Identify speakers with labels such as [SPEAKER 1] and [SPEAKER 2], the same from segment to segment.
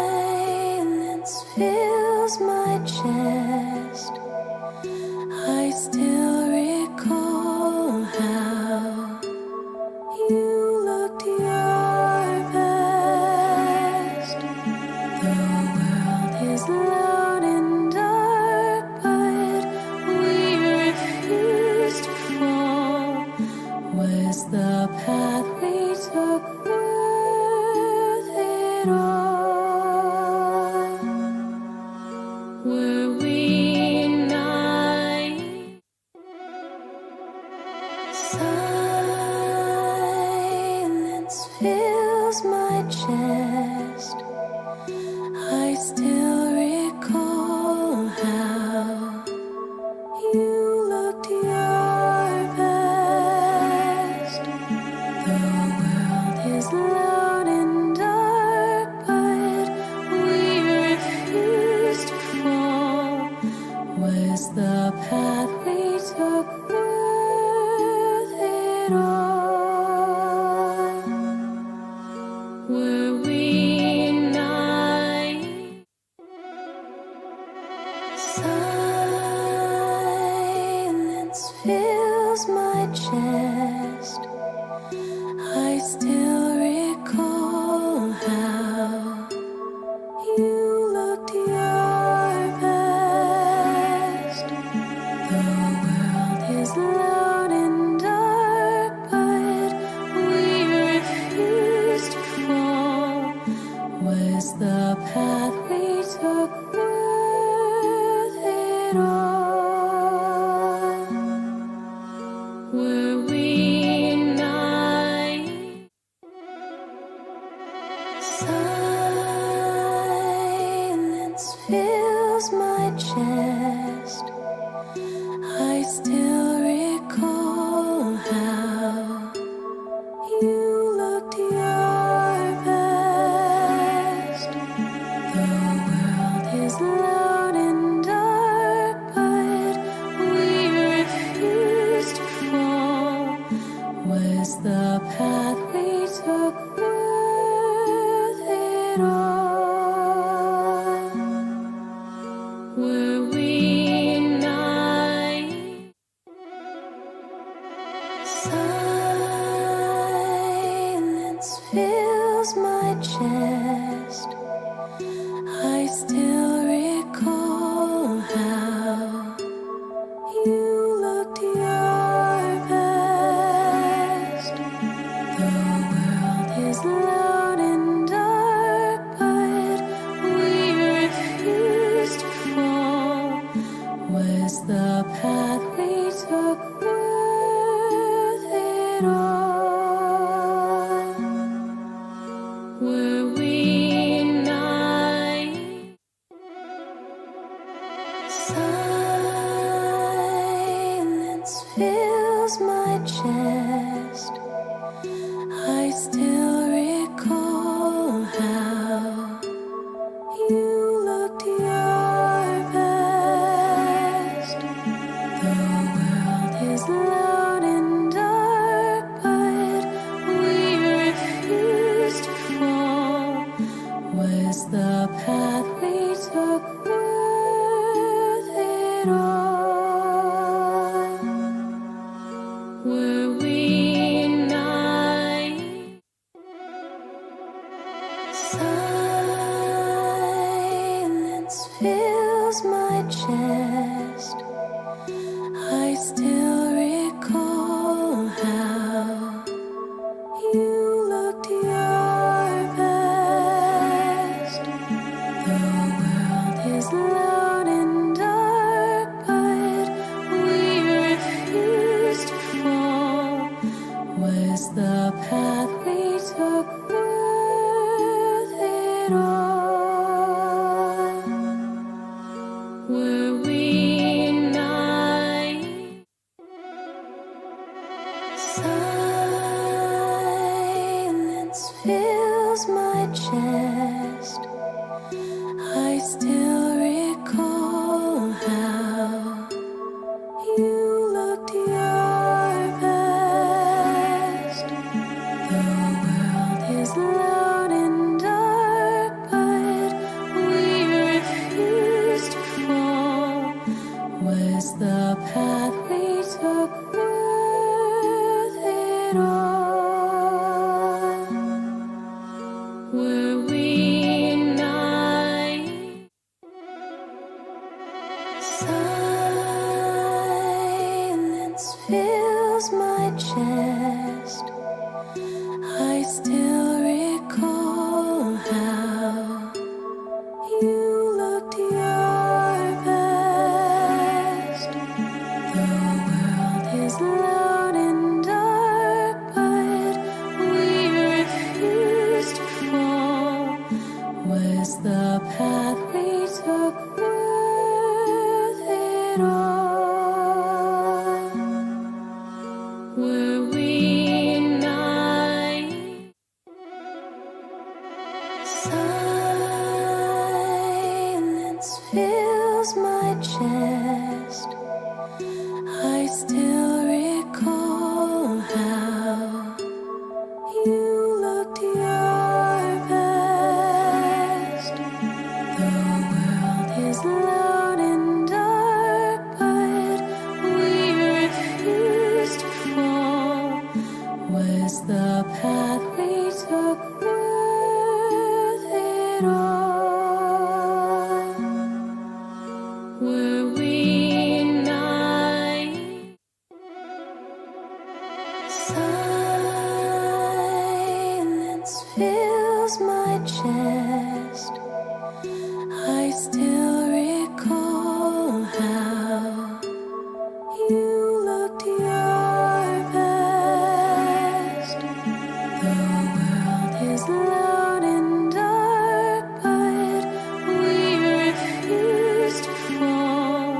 [SPEAKER 1] Silence fills my chest. I still recall how you looked your best. The world is loud and dark, but we refuse to fall. Was the path we took worth it all? Were we naive? Silence fills my chest. I still recall how you looked your best. The world is loud and dark, but we refuse to fall. Was the path we took worth it all? Were we naive? Silence fills my chest. I still recall how you looked your best. The world is loud and dark, but we refuse to fall. Was the path we took worth it all? Were we naive? Silence fills my chest. I still recall how you looked your best. The world is loud and dark, but we refuse to fall. Was the path we took worth it all? Were we naive? Silence fills my chest. I still recall how you looked your best. The world is loud and dark, but we refuse to fall. Was the path we took worth it all? Were we naive? Silence fills my chest. I still recall how you looked your best. The world is loud and dark, but we refuse to fall. Was the path we took worth it all? Were we naive? Silence fills my chest. I still recall how you looked your best. The world is loud and dark, but we refuse to fall. Was the path we took worth it all? Were we naive? Silence fills my chest. I still recall how you looked your best. The world is loud and still recall how you looked your best. The world is loud and dark, but we refuse to fall. Was the path we took worth it all? Were we naive? Silence fills my chest. I still recall how you looked your best. The world is loud and dark, but we refuse to fall. Was the path we took worth it all? Were we naive? Silence fills my chest. I still recall how you looked your best. The world is loud and dark, but we refuse to fall.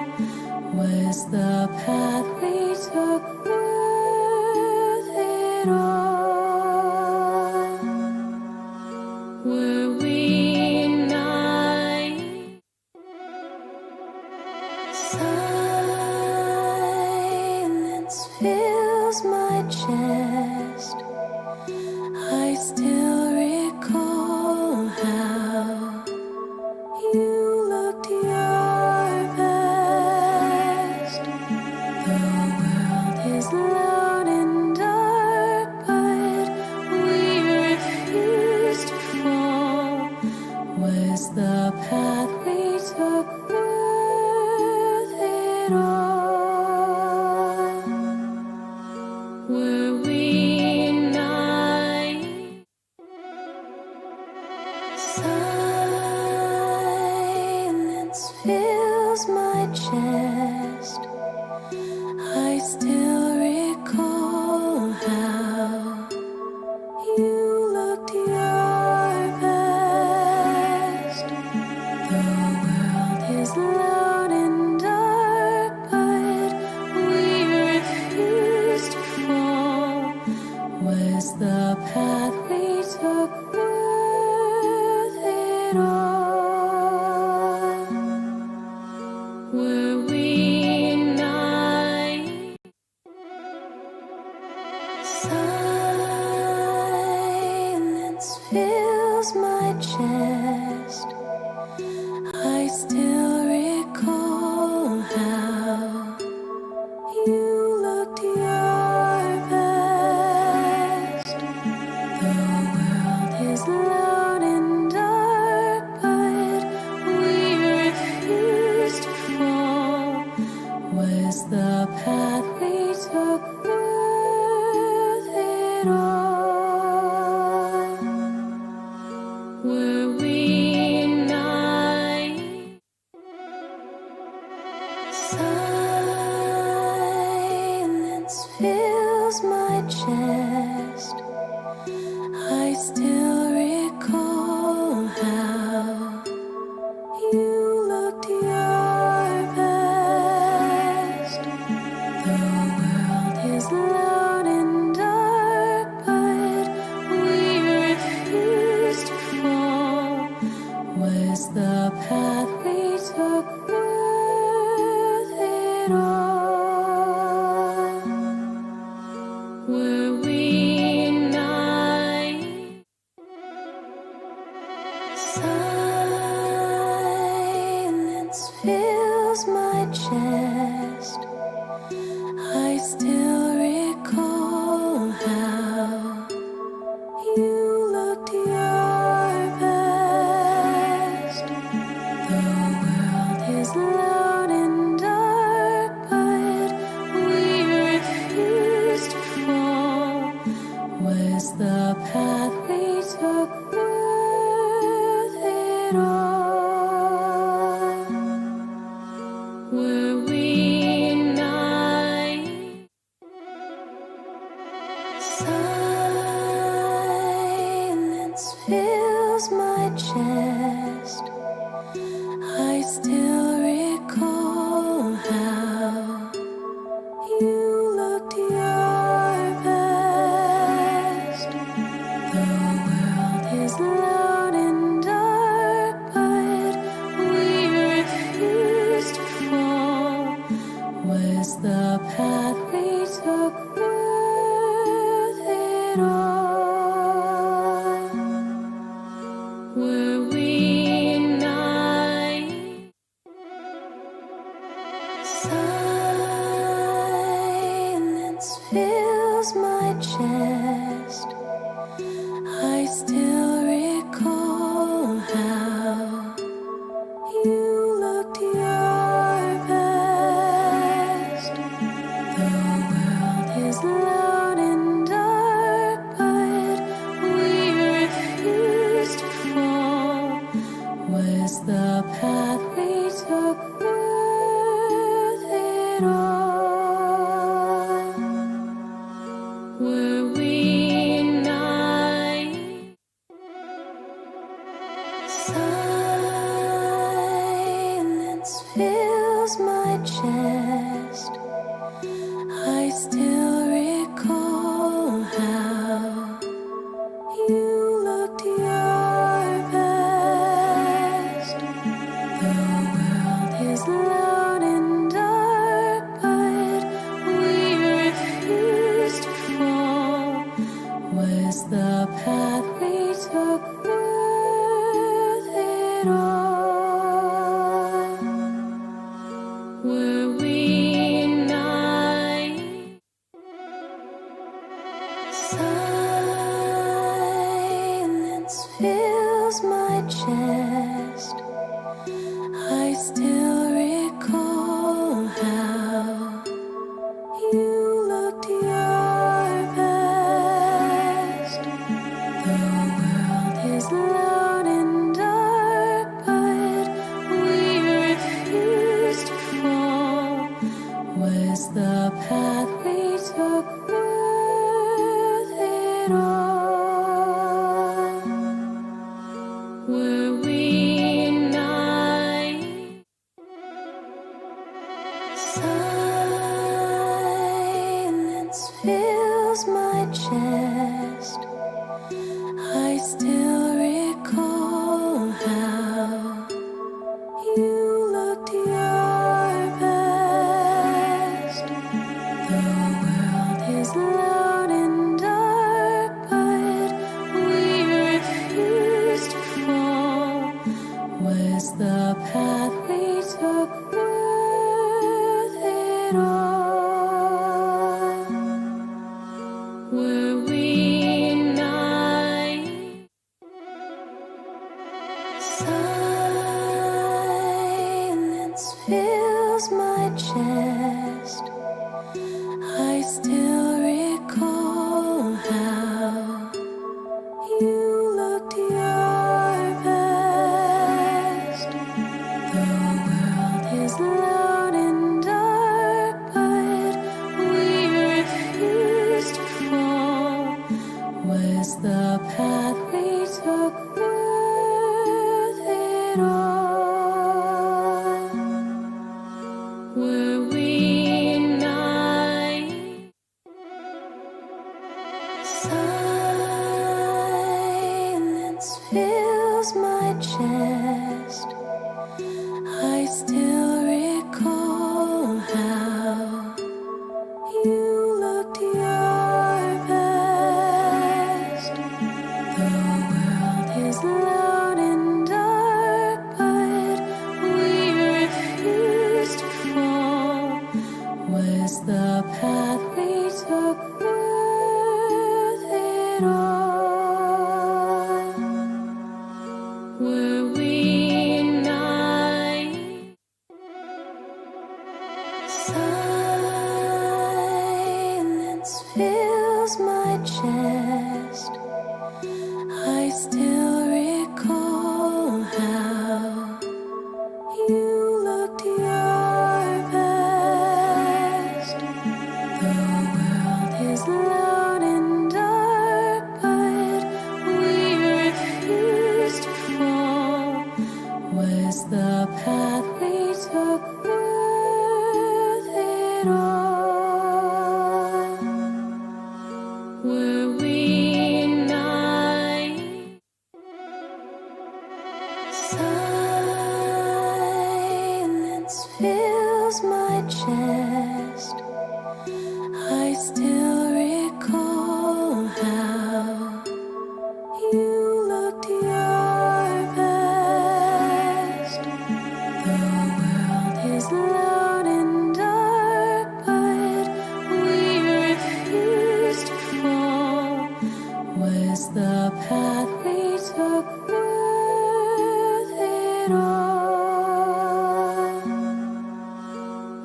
[SPEAKER 1] Was the path we took worth it all? Were we naive? Silence fills my chest. I still recall how you looked your best. The world is loud and dark, but we refuse to fall. Was the path we took worth it all? Were we naive? Silence fills my chest. I still recall how you looked your best. The world is loud and dark, but we refuse to fall. Was the path we took worth it all? Were we naive? Silence fills my chest. I still recall how you looked your best. The world is loud and dark, but we refuse to fall. Was the path we took worth it all? Were we naive? Silence fills my chest. I still recall how you looked your best. The world is loud and dark, but we refuse to fall. Was the path we took worth it all? Were we naive? Silence fills my chest. I still recall how you looked your best. The world is loud and dark, but we refuse to fall. Was the path took worth it all. Were we naive? Silence fills my chest. I still recall how you looked your best. The world is loud and dark, but we refuse to fall. Was the path we took worth it all? Were we naive? Silence fills my chest. I still recall how you looked your best. The world is loud and dark, but we refuse to fall. Was the path we took worth it all? Were we naive? Silence fills my chest. I still recall how you looked your best. The world is loud and dark, but we refuse to fall. Was the path we took worth it all? Were we naive? Silence fills my chest. I still recall how you looked your best. The world is loud and dark, but we refuse to fall. Was the path we took worth it all? Were we naive? Silence fills my chest. I still recall how you looked your best. The world is loud and dark, but we refuse to fall. Was the path we took worth it all? Were we naive? Silence fills my chest. I still recall how you looked your best. The world is loud and dark, but we refuse to fall. Was the path we took worth it all? Were we naive? Silence fills my chest. I still recall how you looked your best. The world Was the path we took worth it all?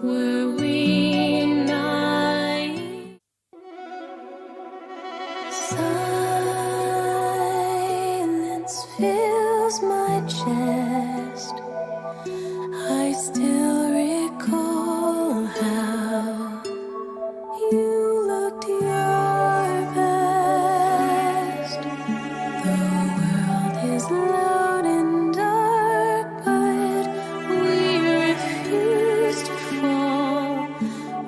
[SPEAKER 1] Were we naive? Silence fills my chest. I still recall how you looked your best. The world is loud and dark, but we refuse to fall.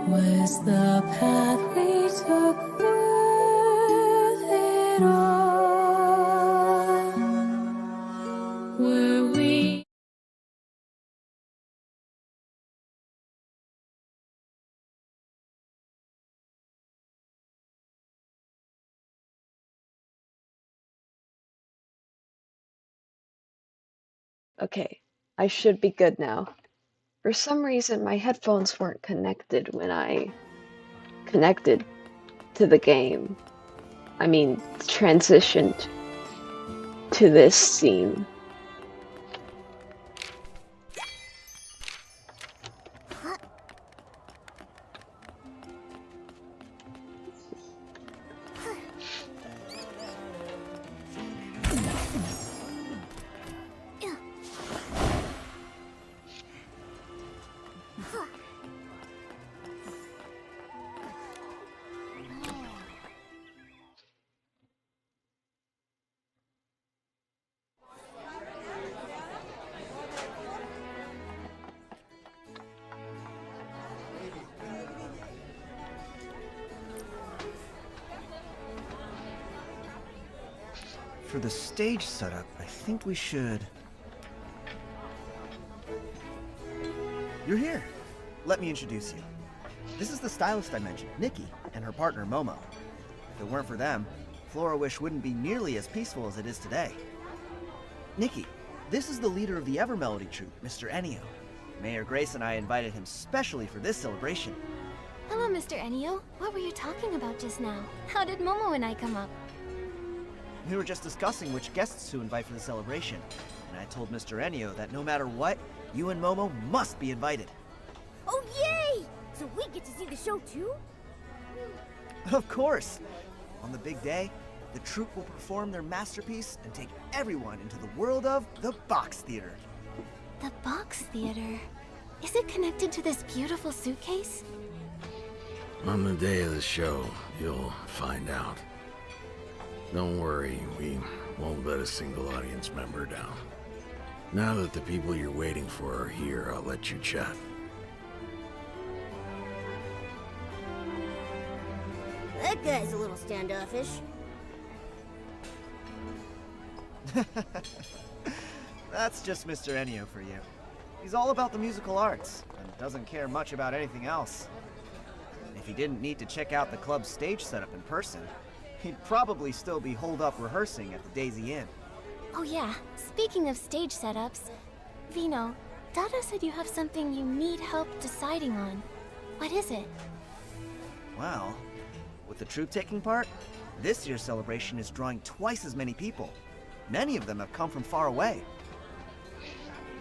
[SPEAKER 1] Was the path we took worth it all? Were we?
[SPEAKER 2] Okay, I should be good now. For some reason, my headphones weren't connected when I connected to the game. I mean, transitioned to this scene.
[SPEAKER 3] For the stage setup, I think we should... You're here! Let me introduce you. This is the stylist I mentioned, Nikki, and her partner, Momo. If it weren't for them, Flora Wish wouldn't be nearly as peaceful as it is today. Nikki, this is the leader of the Evermelody troupe, Mr. Ennio. Mayor Grace and I invited him specially for this celebration.
[SPEAKER 4] Hello, Mr. Ennio. What were you talking about just now? How did Momo and I come up?
[SPEAKER 3] We were just discussing which guests to invite for the celebration, and I told Mr. Ennio that no matter what, you and Momo must be invited.
[SPEAKER 5] Oh, yay! So we get to see the show too?
[SPEAKER 3] Of course! On the big day, the troupe will perform their masterpiece and take everyone into the world of the Box Theater.
[SPEAKER 4] The Box Theater? Is it connected to this beautiful suitcase?
[SPEAKER 6] On the day of the show, you'll find out. Don't worry, we won't let a single audience member down. Now that the people you're waiting for are here, I'll let you chat.
[SPEAKER 5] That guy's a little standoffish.
[SPEAKER 3] That's just Mr. Ennio for you. He's all about the musical arts, and doesn't care much about anything else. If he didn't need to check out the club's stage setup in person, he'd probably still be holed up rehearsing at the Daisy Inn.
[SPEAKER 4] Oh yeah, speaking of stage setups, Vino, Dada said you have something you need help deciding on. What is it?
[SPEAKER 3] Well, with the troupe taking part, this year's celebration is drawing twice as many people. Many of them have come from far away.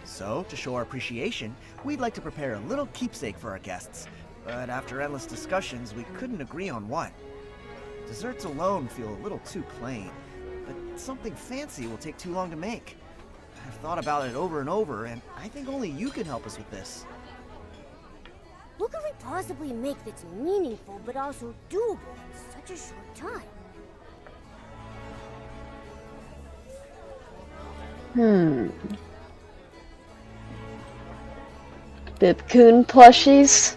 [SPEAKER 3] So, to show our appreciation, we'd like to prepare a little keepsake for our guests. But after endless discussions, we couldn't agree on what. Desserts alone feel a little too plain, but something fancy will take too long to make. I've thought about it over and over, and I think only you can help us with this.
[SPEAKER 5] What could we possibly make that's meaningful but also doable in such a short time?
[SPEAKER 2] Bibcoon plushies?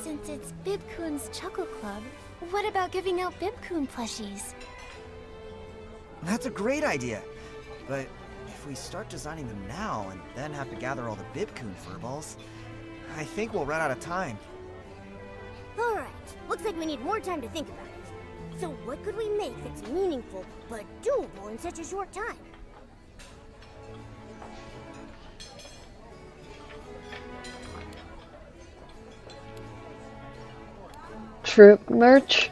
[SPEAKER 4] Since it's Bibcoon's Chuckle Club, what about giving out Bibcoon plushies?
[SPEAKER 3] That's a great idea, but if we start designing them now and then have to gather all the Bibcoon furballs, I think we'll run out of time.
[SPEAKER 5] Alright, looks like we need more time to think about it. So what could we make that's meaningful but doable in such a short time?
[SPEAKER 2] Troupe merch?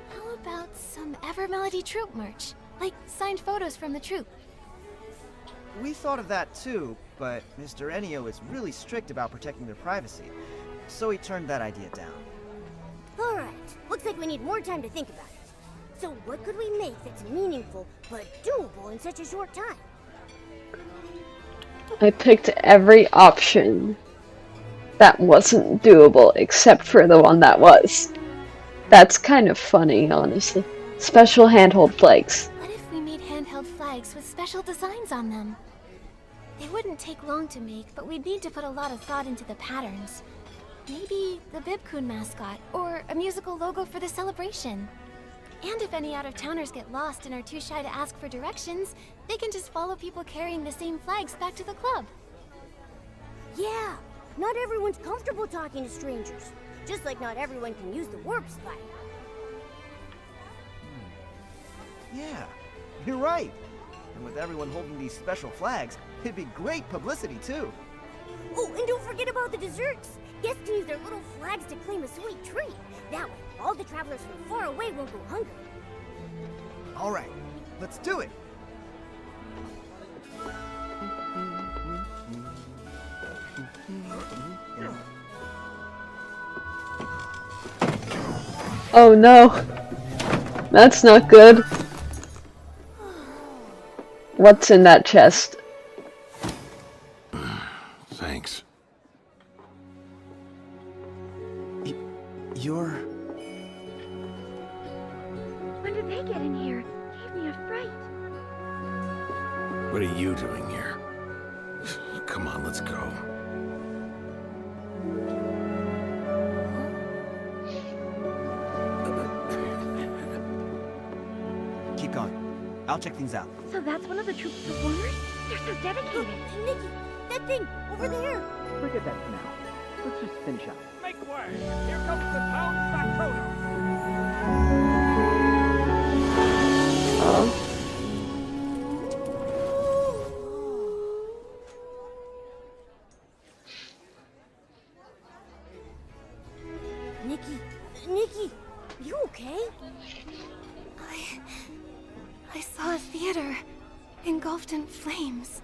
[SPEAKER 4] How about some Evermelody quality troop merch, like signed photos from the troop.
[SPEAKER 3] We thought of that too, but Mr. Enio is really strict about protecting their privacy, so he turned that idea down.
[SPEAKER 5] Alright, looks like we need more time to think about it. So what could we make that's meaningful but doable in such a short time?
[SPEAKER 2] I picked every option that wasn't doable except for the one that was. That's kind of funny, honestly. Special handhold flags.
[SPEAKER 4] What if we made handheld flags with special designs on them? They wouldn't take long to make, but we'd need to put a lot of thought into the patterns. Maybe the Bibkun mascot, or a musical logo for the celebration. And if any out-of-towners get lost and are too shy to ask for directions, they can just follow people carrying the same flags back to the club.
[SPEAKER 5] Yeah, not everyone's comfortable talking to strangers. Just like not everyone can use the warp spike.
[SPEAKER 3] Yeah, you're right. And with everyone holding these special flags, it'd be great publicity too.
[SPEAKER 5] Oh, and don't forget about the desserts. Guests can use their little flags to claim a sweet treat. That way, all the travelers from far away won't go hungry.
[SPEAKER 3] All right, let's do it.
[SPEAKER 2] Oh no. That's not good. What's in that chest?
[SPEAKER 6] Thanks.
[SPEAKER 3] You're...
[SPEAKER 5] When did they get in here? Gave me a fright.
[SPEAKER 6] What are you doing here? Come on, let's go.
[SPEAKER 3] Keep going. I'll check things out.
[SPEAKER 7] So that's one of the troop's performers? They're so dedicated.
[SPEAKER 5] Nikki, that thing, over there.
[SPEAKER 8] Forget that for now. Let's just finish up.
[SPEAKER 9] Make way! Here comes the town factotum!
[SPEAKER 5] Nikki, you okay?
[SPEAKER 4] I saw a theater engulfed in flames.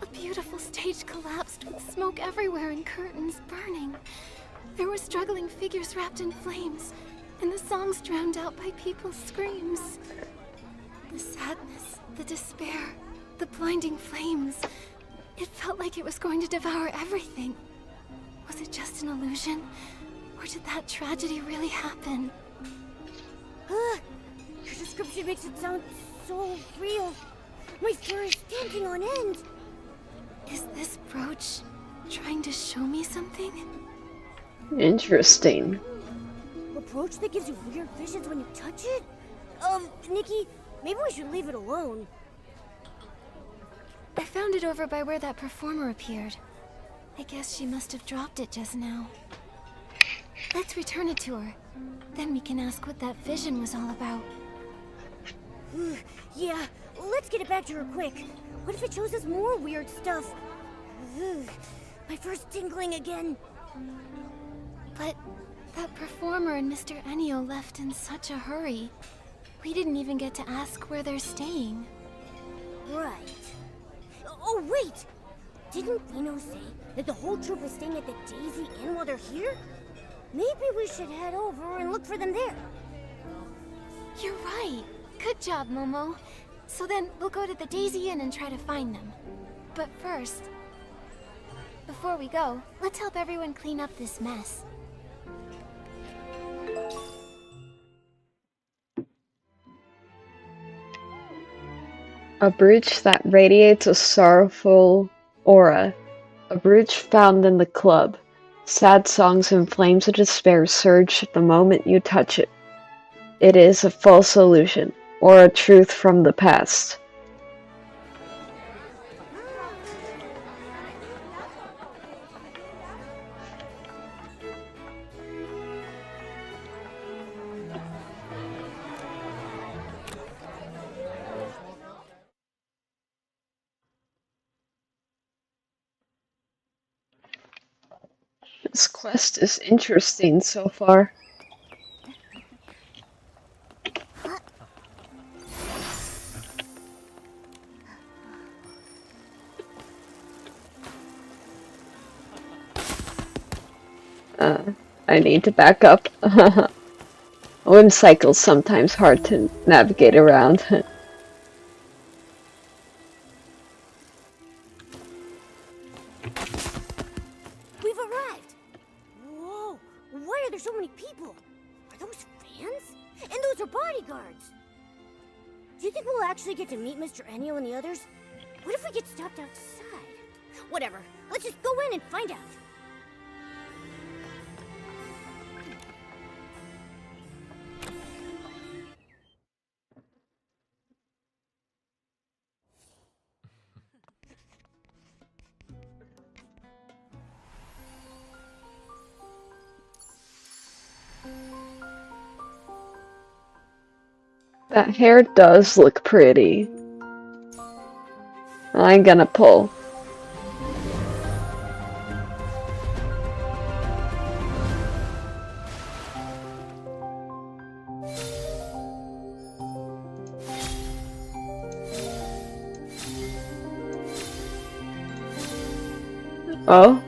[SPEAKER 4] A beautiful stage collapsed with smoke everywhere and curtains burning. There were struggling figures wrapped in flames, and the songs drowned out by people's screams. The sadness, the despair, the blinding flames. It felt like it was going to devour everything. Was it just an illusion? Or did that tragedy really happen?
[SPEAKER 5] Your description makes it sound so real. My fur is standing on end.
[SPEAKER 4] Is this brooch trying to show me something?
[SPEAKER 2] Interesting.
[SPEAKER 5] A brooch that gives you weird visions when you touch it? Nikki, maybe we should leave it alone.
[SPEAKER 4] I found it over by where that performer appeared. I guess she must have dropped it just now. Let's return it to her. Then we can ask what that vision was all about.
[SPEAKER 5] Yeah, let's get it back to her quick. What if it shows us more weird stuff? My fur's tingling again.
[SPEAKER 4] But that performer and Mr. Enio left in such a hurry. We didn't even get to ask where they're staying.
[SPEAKER 5] Right. Oh, wait! Didn't Vino say that the whole troop is staying at the Daisy Inn while they're here? Maybe we should head over and look for them there.
[SPEAKER 4] You're right. Good job, Momo. So then, we'll go to the Daisy Inn and try to find them. But first, before we go, let's help everyone clean up this mess.
[SPEAKER 2] A brooch that radiates a sorrowful aura. A brooch found in the club. Sad songs and flames of despair surge the moment you touch it. It is a false illusion, or a truth from the past. This quest is interesting so far. I need to back up. Wind cycle's sometimes hard to navigate around.
[SPEAKER 5] We've arrived! Whoa! Why are there so many people? Are those fans? And those are bodyguards! Do you think we'll actually get to meet Mr. Ennio and the others? What if we get stopped outside? Whatever, let's just go in and find out.
[SPEAKER 2] That hair does look pretty. I'm gonna pull. Oh?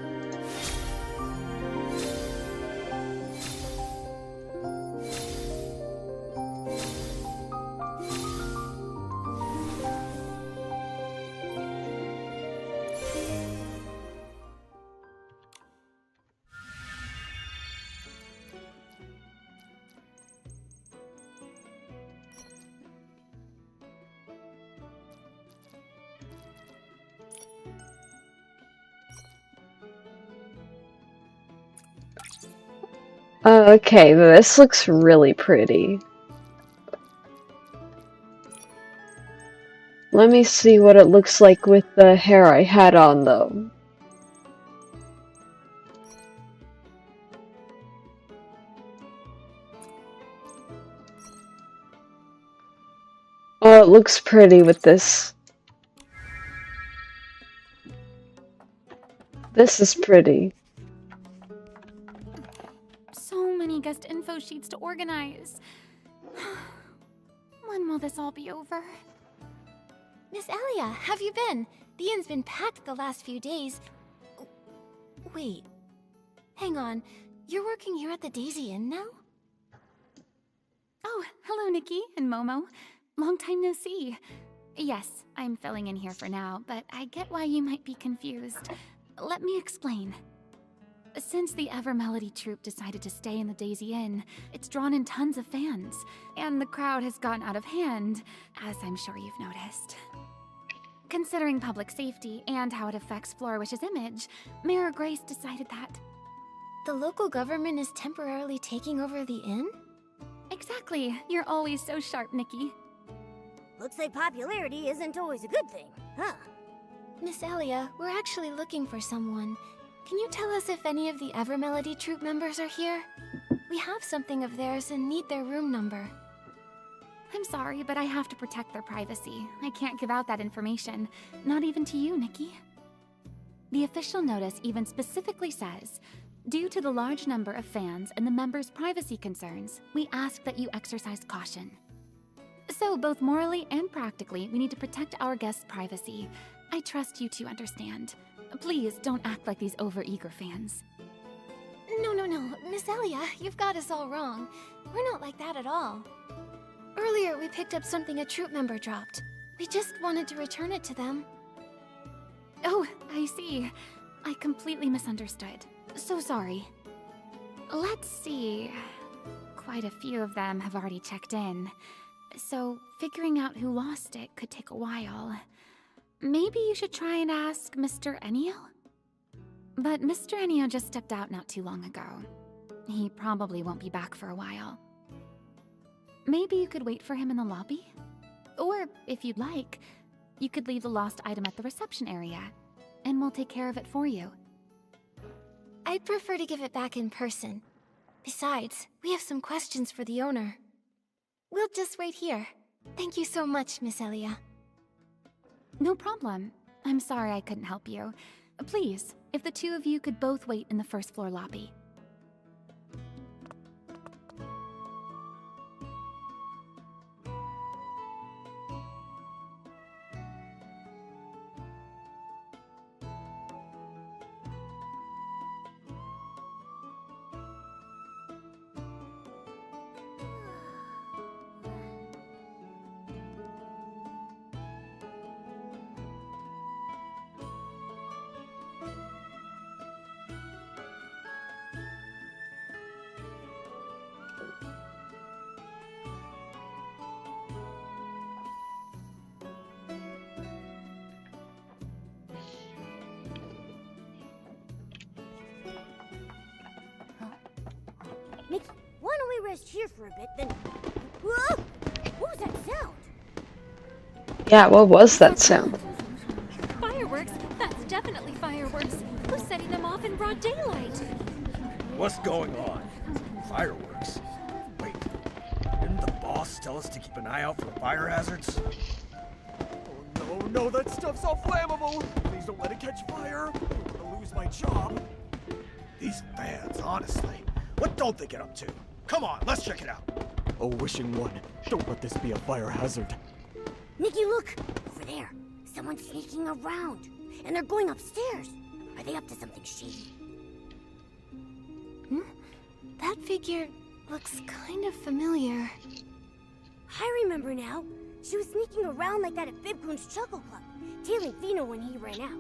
[SPEAKER 2] Okay, this looks really pretty. Let me see what it looks like with the hair I had on, though. Oh, it looks pretty with this. This is pretty.
[SPEAKER 4] So many guest info sheets to organize. When will this all be over? Miss Elia, have you been? The inn's been packed the last few days. Wait. Hang on. You're working here at the Daisy Inn now? Oh, hello, Nikki and Momo. Long time no see. Yes, I'm filling in here for now, but I get why you might be confused. Let me explain. Since the Evermelody troupe decided to stay in the Daisy Inn, it's drawn in tons of fans, and the crowd has gotten out of hand, as I'm sure you've noticed. Considering public safety and how it affects Flourish's image, Mayor Grace decided that the local government is temporarily taking over the inn? Exactly. You're always so sharp, Nikki.
[SPEAKER 5] Looks like popularity isn't always a good thing, huh?
[SPEAKER 4] Miss Elia, we're actually looking for someone. Can you tell us if any of the Evermelody troupe members are here? We have something of theirs and need their room number. I'm sorry, but I have to protect their privacy. I can't give out that information, not even to you, Nikki. The official notice even specifically says, due to the large number of fans and the members' privacy concerns, we ask that you exercise caution. So, both morally and practically, we need to protect our guests' privacy. I trust you to understand. Please don't act like these overeager fans. No, Miss Elia, you've got us all wrong. We're not like that at all. Earlier, we picked up something a troop member dropped. We just wanted to return it to them. Oh, I see. I completely misunderstood. So sorry. Let's see. Quite a few of them have already checked in. So, figuring out who lost it could take a while. Maybe you should try and ask Mr. Ennio? But Mr. Ennio just stepped out not too long ago. He probably won't be back for a while. Maybe you could wait for him in the lobby? Or, if you'd like, you could leave the lost item at the reception area, and we'll take care of it for you. I'd prefer to give it back in person. Besides, we have some questions for the owner. We'll just wait here. Thank you so much, Miss Elia. No problem. I'm sorry I couldn't help you. Please, if the two of you could both wait in the first floor lobby.
[SPEAKER 5] Nikki, why don't we rest here for a bit, then... Whoa! What was that sound?
[SPEAKER 2] Yeah, what was that sound?
[SPEAKER 4] Fireworks? That's definitely fireworks. Who's setting them off in broad daylight?
[SPEAKER 9] What's going on? Fireworks? Wait, didn't the boss tell us to keep an eye out for fire hazards? Oh no, that stuff's all flammable! Please don't let it catch fire! I'm gonna lose my job. These fans, honestly. What don't they get up to? Come on, let's check it out. Oh, wishing one, don't let this be a fire hazard.
[SPEAKER 5] Nikki, look! Over there. Someone's sneaking around. And they're going upstairs. Are they up to something shady?
[SPEAKER 4] That figure looks kind of familiar.
[SPEAKER 5] I remember now. She was sneaking around like that at Bibcoon's Chuckle Club, tailing Fino when he ran out.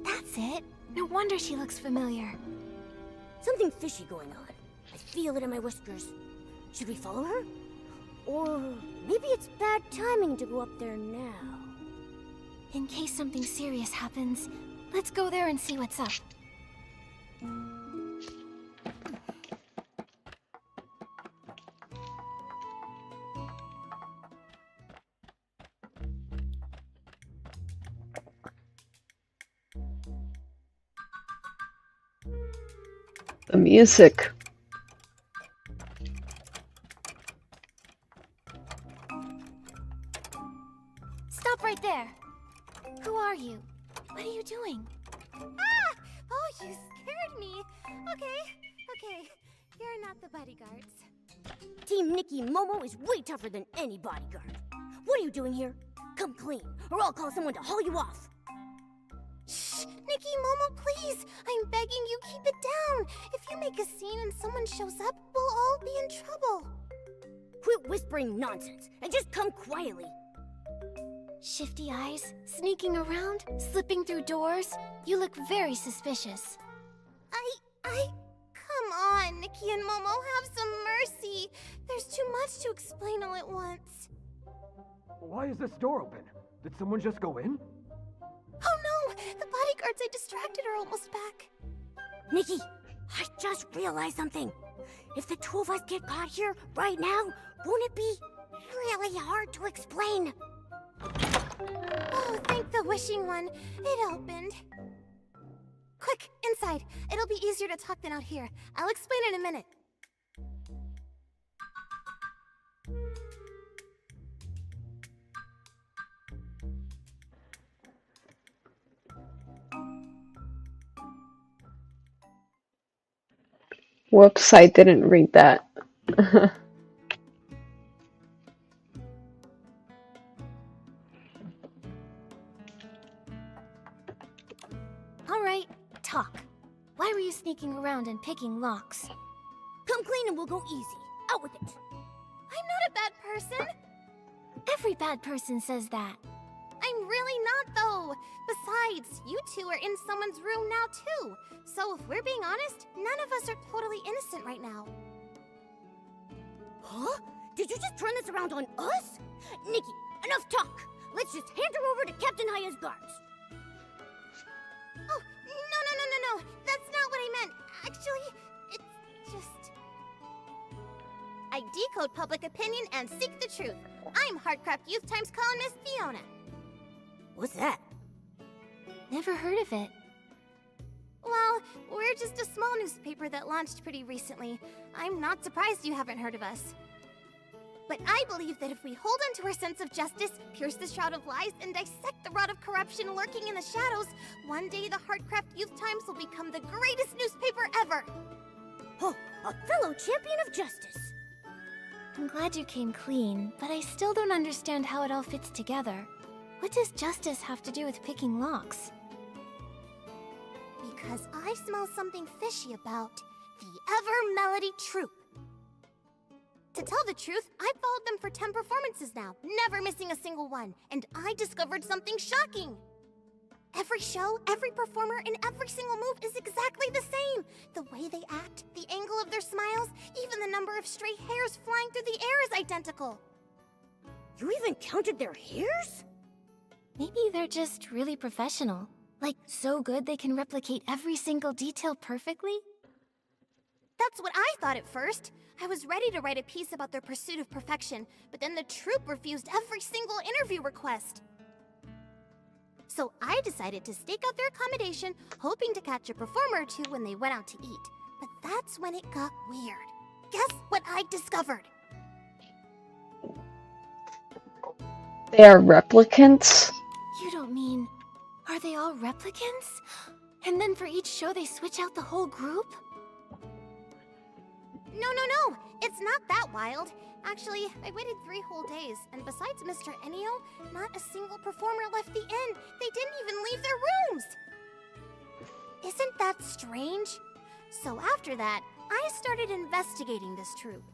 [SPEAKER 4] That's it. No wonder she looks familiar.
[SPEAKER 5] Something fishy going on. I feel it in my whiskers. Should we follow her? Or maybe it's bad timing to go up there now.
[SPEAKER 4] In case something serious happens, let's go there and see what's up.
[SPEAKER 2] The music.
[SPEAKER 4] Stop right there. Who are you? What are you doing?
[SPEAKER 10] Ah! Oh, you scared me. Okay. You're not the bodyguards.
[SPEAKER 5] Team Nikki Momo is way tougher than any bodyguard. What are you doing here? Come clean, or I'll call someone to haul you off.
[SPEAKER 10] Shh! Nikki, Momo, please! I'm begging you, keep it down! If you make a scene and someone shows up, we'll all be in trouble.
[SPEAKER 5] Quit whispering nonsense, and just come quietly.
[SPEAKER 4] Shifty eyes, sneaking around, slipping through doors. You look very suspicious.
[SPEAKER 10] Come on, Nikki and Momo, have some mercy. There's too much to explain all at once.
[SPEAKER 8] Why is this door open? Did someone just go in?
[SPEAKER 10] Oh no! The bodyguards I distracted are almost back.
[SPEAKER 5] Nikki, I just realized something. If the two of us get caught here right now, won't it be really hard to explain?
[SPEAKER 10] Oh, thank the wishing one. It opened. Quick, inside. It'll be easier to talk than out here. I'll explain in a minute.
[SPEAKER 2] Whoops, I didn't read that.
[SPEAKER 4] Alright, talk. Why were you sneaking around and picking locks?
[SPEAKER 5] Come clean and we'll go easy. Out with it.
[SPEAKER 10] I'm not a bad person.
[SPEAKER 4] Every bad person says that.
[SPEAKER 10] I'm really not, though. Besides, you two are in someone's room now, too. So if we're being honest, none of us are totally innocent right now.
[SPEAKER 5] Huh? Did you just turn this around on us? Nikki, enough talk. Let's just hand her over to Captain Haya's guards.
[SPEAKER 10] Oh, no. That's not what I meant. Actually, it's just... I decode public opinion and seek the truth. I'm Heartcraft Youth Times columnist Fiona.
[SPEAKER 5] What's that?
[SPEAKER 4] Never heard of it.
[SPEAKER 10] Well, we're just a small newspaper that launched pretty recently. I'm not surprised you haven't heard of us. But I believe that if we hold on to our sense of justice, pierce the shroud of lies, and dissect the rot of corruption lurking in the shadows, one day the Heartcraft Youth Times will become the greatest newspaper ever!
[SPEAKER 5] Oh, a fellow champion of justice.
[SPEAKER 4] I'm glad you came clean, but I still don't understand how it all fits together. What does justice have to do with picking locks?
[SPEAKER 10] Because I smell something fishy about the Ever Melody Troupe. To tell the truth, I've followed them for 10 performances now, never missing a single one, and I discovered something shocking. Every show, every performer, and every single move is exactly the same. The way they act, the angle of their smiles, even the number of stray hairs flying through the air is identical.
[SPEAKER 5] You even counted their hairs?
[SPEAKER 4] Maybe they're just really professional. Like, so good they can replicate every single detail perfectly?
[SPEAKER 10] That's what I thought at first. I was ready to write a piece about their pursuit of perfection, but then the troupe refused every single interview request. So I decided to stake out their accommodation, hoping to catch a performer or two when they went out to eat. But that's when it got weird. Guess what I discovered?
[SPEAKER 2] They are replicants?
[SPEAKER 4] You don't mean... Are they all replicants? And then for each show they switch out the whole group?
[SPEAKER 10] No. It's not that wild. Actually, I waited 3 whole days, and besides Mr. Ennio, not a single performer left the inn. They didn't even leave their rooms! Isn't that strange? So after that, I started investigating this troupe.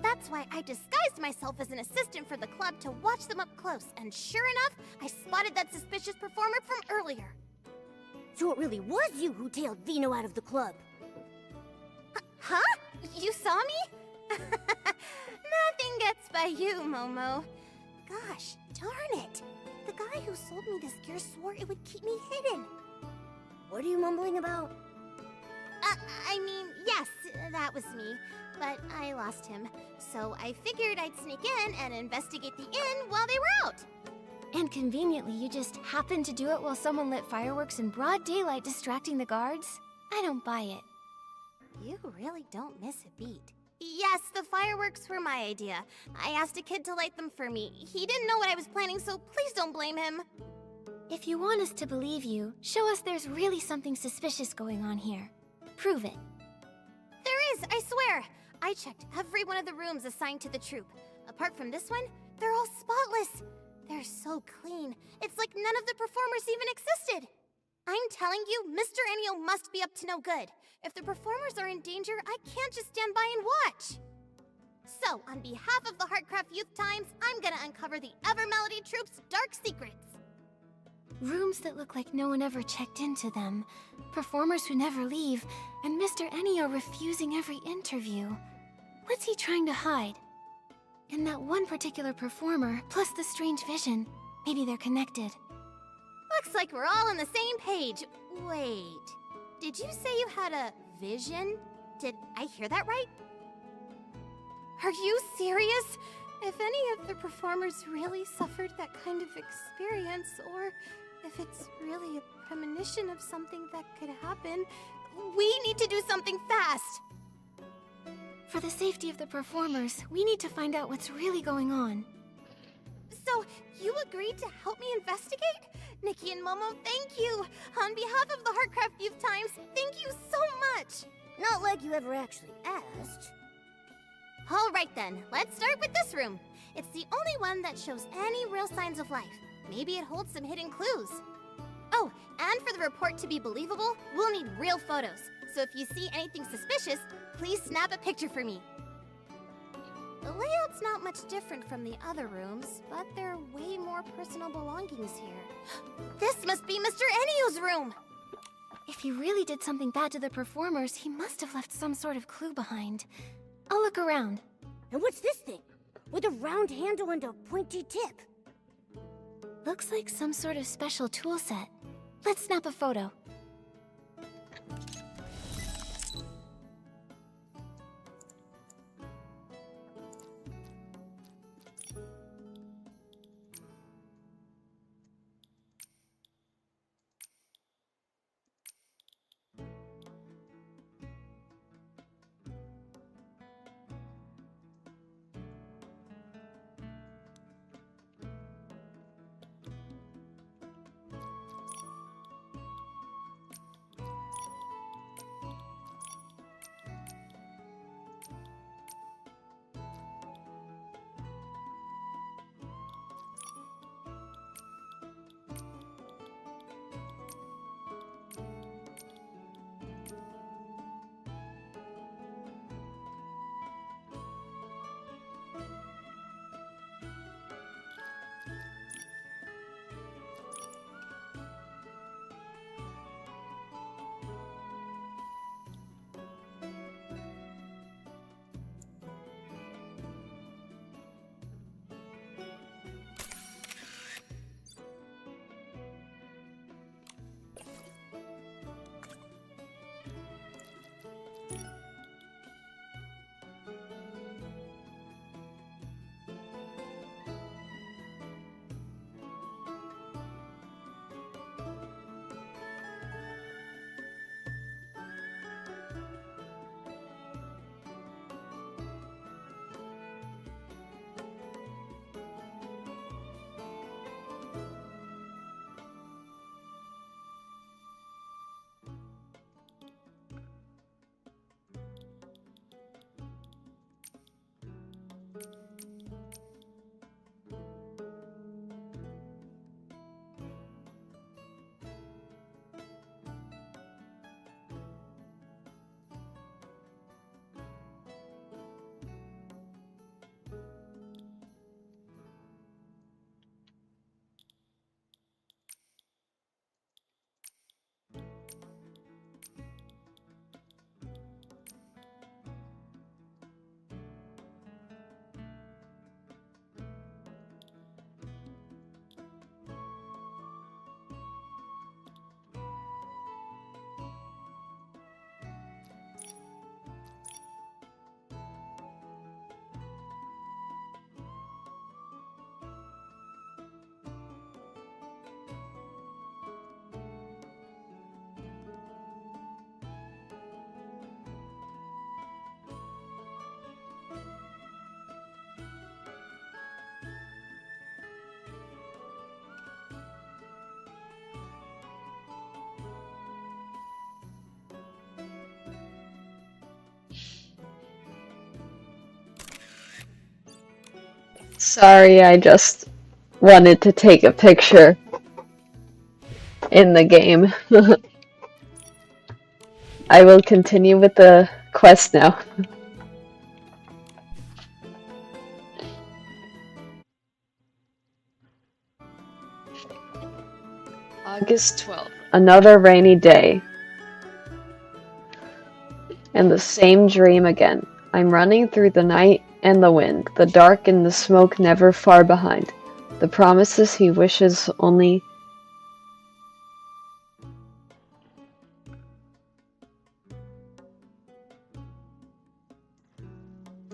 [SPEAKER 10] That's why I disguised myself as an assistant for the club to watch them up close, and sure enough, I spotted that suspicious performer from earlier.
[SPEAKER 5] So it really was you who tailed Vino out of the club.
[SPEAKER 10] Huh? You saw me? Nothing gets by you, Momo. Gosh, darn it. The guy who sold me this gear swore it would keep me hidden.
[SPEAKER 5] What are you mumbling about?
[SPEAKER 10] I mean, yes, that was me. But I lost him. So I figured I'd sneak in and investigate the inn while they were out.
[SPEAKER 4] And conveniently, you just happened to do it while someone lit fireworks in broad daylight distracting the guards? I don't buy it.
[SPEAKER 10] You really don't miss a beat. Yes, the fireworks were my idea. I asked a kid to light them for me. He didn't know what I was planning, so please don't blame him.
[SPEAKER 4] If you want us to believe you, show us there's really something suspicious going on here. Prove it.
[SPEAKER 10] There is, I swear. I checked every one of the rooms assigned to the troupe. Apart from this one, they're all spotless. They're so clean. It's like none of the performers even existed. I'm telling you, Mr. Ennio must be up to no good. If the performers are in danger, I can't just stand by and watch. So, on behalf of the Heartcraft Youth Times, I'm gonna uncover the Evermelody Troupe's dark secrets.
[SPEAKER 4] Rooms that look like no one ever checked into them, performers who never leave, and Mr. Ennio refusing every interview. What's he trying to hide? And that one particular performer, plus the strange vision, maybe they're connected.
[SPEAKER 10] Looks like we're all on the same page. Wait, did you say you had a vision? Did I hear that right? Are you serious? If any of the performers really suffered that kind of experience, or if it's really a premonition of something that could happen, we need to do something fast!
[SPEAKER 4] For the safety of the performers, we need to find out what's really going on.
[SPEAKER 10] So, you agreed to help me investigate? Nikki and Momo, thank you! On behalf of the Heartcraft Youth Times, thank you so much!
[SPEAKER 5] Not like you ever actually asked.
[SPEAKER 10] Alright then, let's start with this room. It's the only one that shows any real signs of life. Maybe it holds some hidden clues. Oh, and for the report to be believable, we'll need real photos. So if you see anything suspicious, please snap a picture for me. The layout's not much different from the other rooms, but there are way more personal belongings here. This must be Mr. Ennio's room!
[SPEAKER 4] If he really did something bad to the performers, he must have left some sort of clue behind. I'll look around.
[SPEAKER 5] And what's this thing? With a round handle and a pointy tip.
[SPEAKER 4] Looks like some sort of special tool set. Let's snap a photo.
[SPEAKER 2] Sorry, I just wanted to take a picture in the game. I will continue with the quest now. August 12th. Another rainy day. And the same dream again. I'm running through the night and the wind, the dark and the smoke never far behind. The promises he wishes only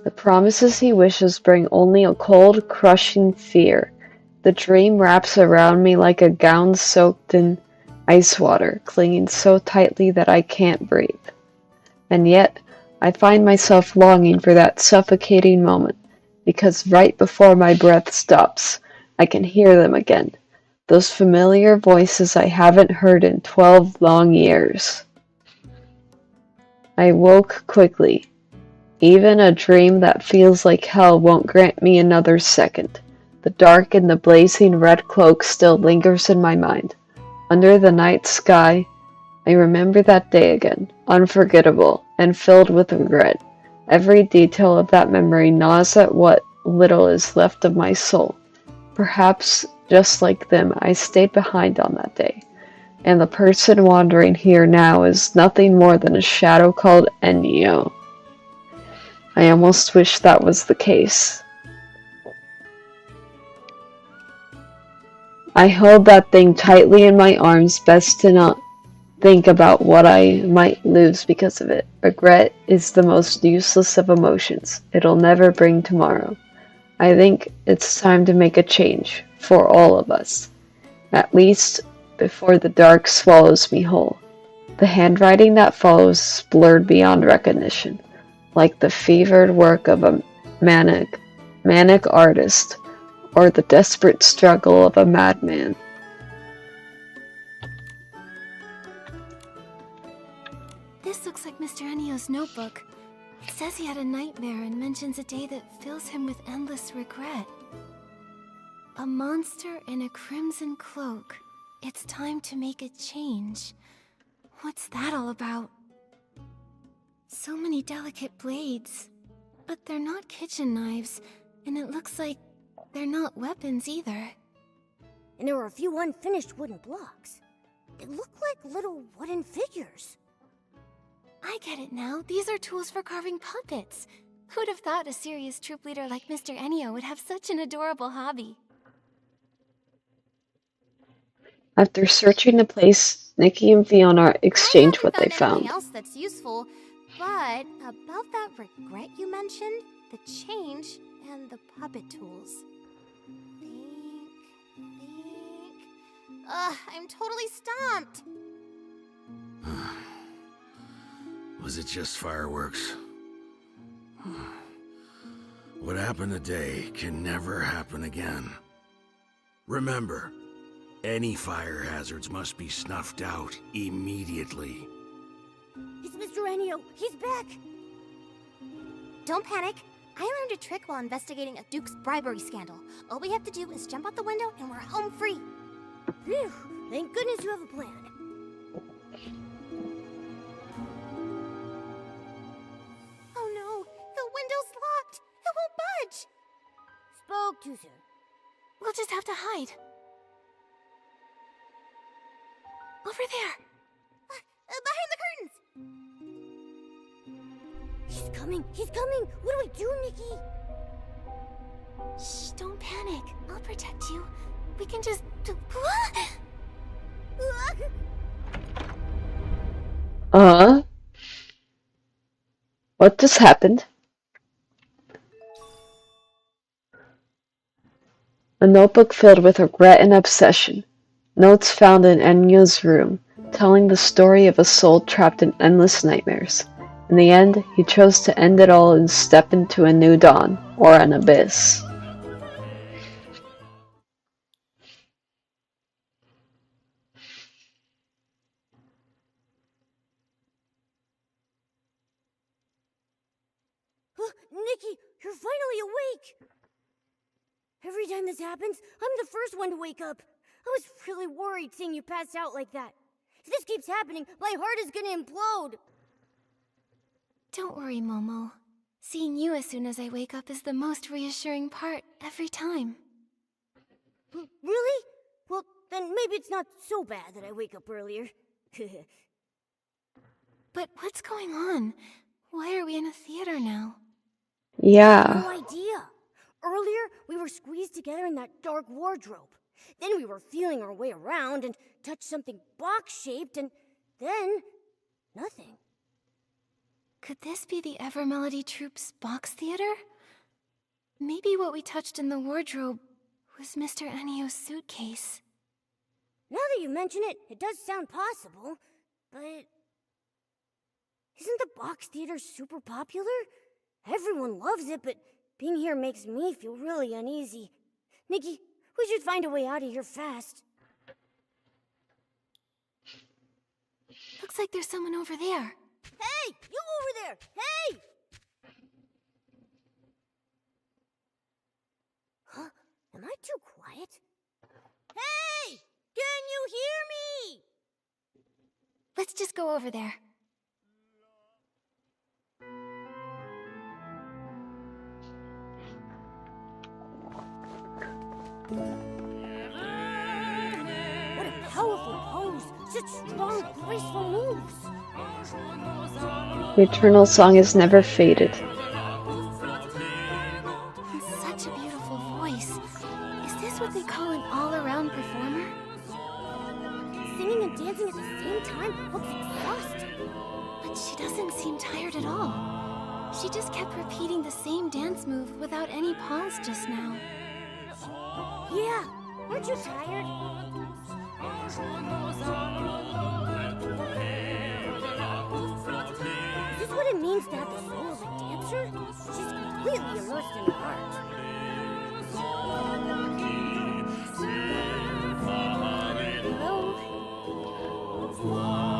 [SPEAKER 2] The promises he wishes bring only a cold, crushing fear. The dream wraps around me like a gown soaked in ice water, clinging so tightly that I can't breathe. And yet, I find myself longing for that suffocating moment, because right before my breath stops, I can hear them again. Those familiar voices I haven't heard in 12 long years. I woke quickly. Even a dream that feels like hell won't grant me another second. The dark and the blazing red cloak still lingers in my mind. Under the night sky, I remember that day again, unforgettable and filled with regret. Every detail of that memory gnaws at what little is left of my soul. Perhaps, just like them, I stayed behind on that day, and the person wandering here now is nothing more than a shadow called Ennio. I almost wish that was the case. I hold that thing tightly in my arms, best to not think about what I might lose because of it. Regret is the most useless of emotions. It'll never bring tomorrow. I think it's time to make a change, for all of us. At least, before the dark swallows me whole. The handwriting that follows is blurred beyond recognition, like the fevered work of a manic artist, or the desperate struggle of a madman.
[SPEAKER 4] This looks like Mr. Ennio's notebook. It says he had a nightmare and mentions a day that fills him with endless regret. A monster in a crimson cloak. It's time to make a change. What's that all about? So many delicate blades. But they're not kitchen knives, and it looks like they're not weapons either.
[SPEAKER 5] And there were a few unfinished wooden blocks. They look like little wooden figures.
[SPEAKER 4] I get it now. These are tools for carving puppets. Who'd have thought a serious troop leader like Mr. Ennio would have such an adorable hobby?
[SPEAKER 2] After searching the place, Nikki and Fiona exchange
[SPEAKER 10] I
[SPEAKER 2] what they
[SPEAKER 10] haven't found anything
[SPEAKER 2] found.
[SPEAKER 10] else that's useful, but about that regret you mentioned, the change, and the puppet tools. Think. I'm totally stumped.
[SPEAKER 6] Was it just fireworks? What happened today can never happen again. Remember, any fire hazards must be snuffed out immediately.
[SPEAKER 5] It's Mr. Ennio. He's back.
[SPEAKER 10] Don't panic. I learned a trick while investigating a Duke's bribery scandal. All we have to do is jump out the window and we're home free.
[SPEAKER 5] Phew. Thank goodness you have a plan.
[SPEAKER 10] Oh no, the window's locked. It won't budge.
[SPEAKER 5] Spoke too soon.
[SPEAKER 4] We'll just have to hide. Over there.
[SPEAKER 10] Behind the curtains.
[SPEAKER 5] He's coming. He's coming. What do we do, Nikki?
[SPEAKER 4] Shh, don't panic. I'll protect you. We can just...
[SPEAKER 2] What just happened? A notebook filled with regret and obsession. Notes found in Ennio's room, telling the story of a soul trapped in endless nightmares. In the end, he chose to end it all and step into a new dawn, or an abyss.
[SPEAKER 5] Nikki, you're finally awake. Every time this happens, I'm the first one to wake up. I was really worried seeing you pass out like that. If this keeps happening, my heart is gonna implode.
[SPEAKER 4] Don't worry, Momo. Seeing you as soon as I wake up is the most reassuring part every time.
[SPEAKER 5] Really? Well, then maybe it's not so bad that I wake up earlier.
[SPEAKER 4] But what's going on? Why are we in a theater now?
[SPEAKER 2] Yeah.
[SPEAKER 5] No idea. Earlier, we were squeezed together in that dark wardrobe. Then we were feeling our way around and touched something box-shaped, and then nothing.
[SPEAKER 4] Could this be the Ever Melody Troupe's box theater? Maybe what we touched in the wardrobe was Mr. Ennio's suitcase.
[SPEAKER 5] Now that you mention it, it does sound possible, but isn't the box theater super popular? Everyone loves it, but being here makes me feel really uneasy. Nikki, we should find a way out of here fast.
[SPEAKER 4] Looks like there's someone over there.
[SPEAKER 5] Hey! You over there! Hey! Huh? Am I too quiet? Hey! Can you hear me?
[SPEAKER 4] Let's just go over there.
[SPEAKER 5] What a powerful pose! Such strong, graceful moves!
[SPEAKER 2] The eternal song is never faded.
[SPEAKER 4] And such a beautiful voice. Is this what they call an all-around performer?
[SPEAKER 5] Singing and dancing at the same time looks exhausting.
[SPEAKER 4] But she doesn't seem tired at all. She just kept repeating the same dance move without any pause just now.
[SPEAKER 5] Yeah, aren't you tired? Is this what it means to have the soul of a dancer? She's completely immersed in her art.
[SPEAKER 4] Hello?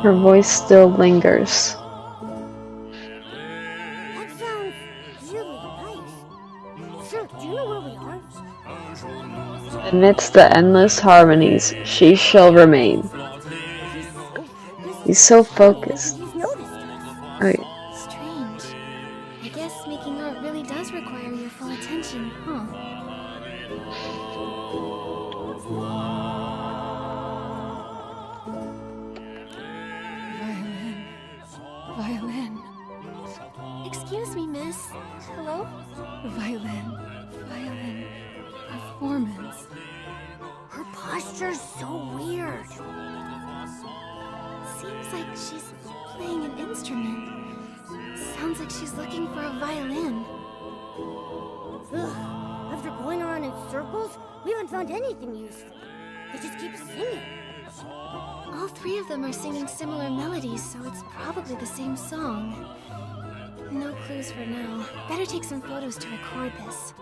[SPEAKER 2] Her voice still lingers.
[SPEAKER 5] That sounds really nice. Sure, do you know where we are?
[SPEAKER 2] Amidst the endless harmonies, she shall remain. He's so focused.
[SPEAKER 5] He's noticed us.
[SPEAKER 2] Right.
[SPEAKER 4] Strange. I guess making art really does require your full attention, huh? Violin. Excuse me, miss. Hello? Violin. Performance.
[SPEAKER 5] Her posture's so weird.
[SPEAKER 4] Seems like she's playing an instrument. Sounds like she's looking for a violin.
[SPEAKER 5] Ugh. After going around in circles, we haven't found anything useful. They just keep singing.
[SPEAKER 4] All three of them are singing similar melodies, so it's probably the same song. No clues for now. Better take some photos to record this.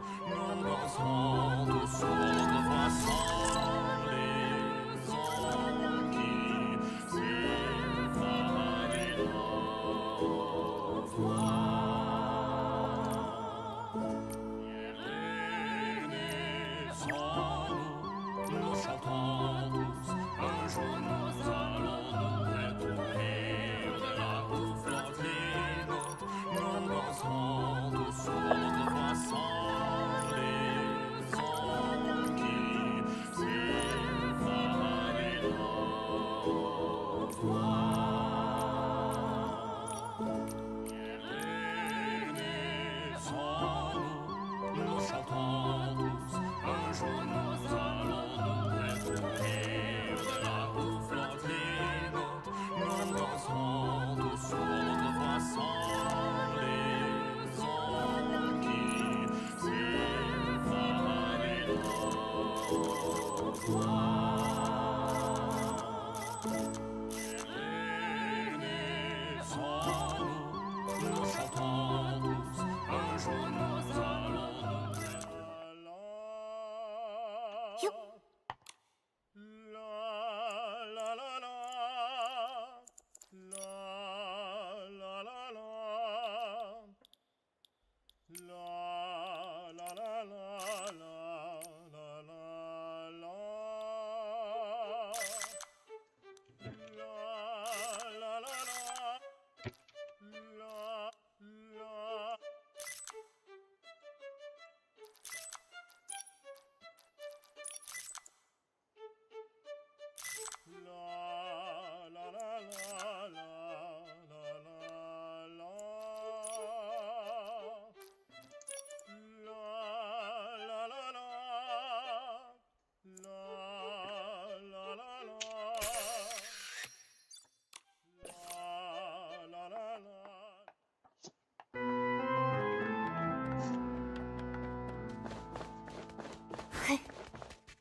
[SPEAKER 11] La la la la la.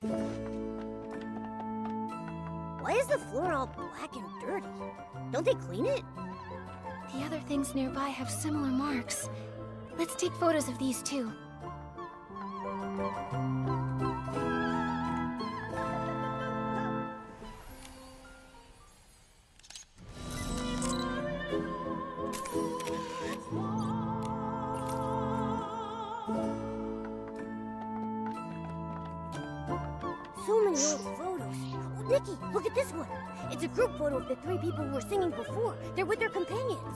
[SPEAKER 5] Why is the floor all black and dirty? Don't they clean it?
[SPEAKER 4] The other things nearby have similar marks. Let's take photos of these too.
[SPEAKER 5] So many old photos. Oh, Nikki, look at this one. It's a group photo of the 3 people who were singing before. They're with their companions.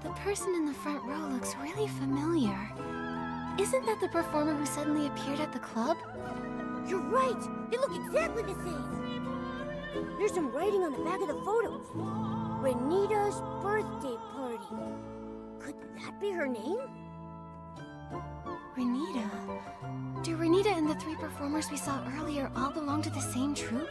[SPEAKER 4] The person in the front row looks really familiar. Isn't that the performer who suddenly appeared at the club?
[SPEAKER 5] You're right. They look exactly the same. There's some writing on the back of the photos. Renita's birthday party. Could that be her name?
[SPEAKER 4] Renita? Do Renita and the 3 performers we saw earlier all belong to the same troupe?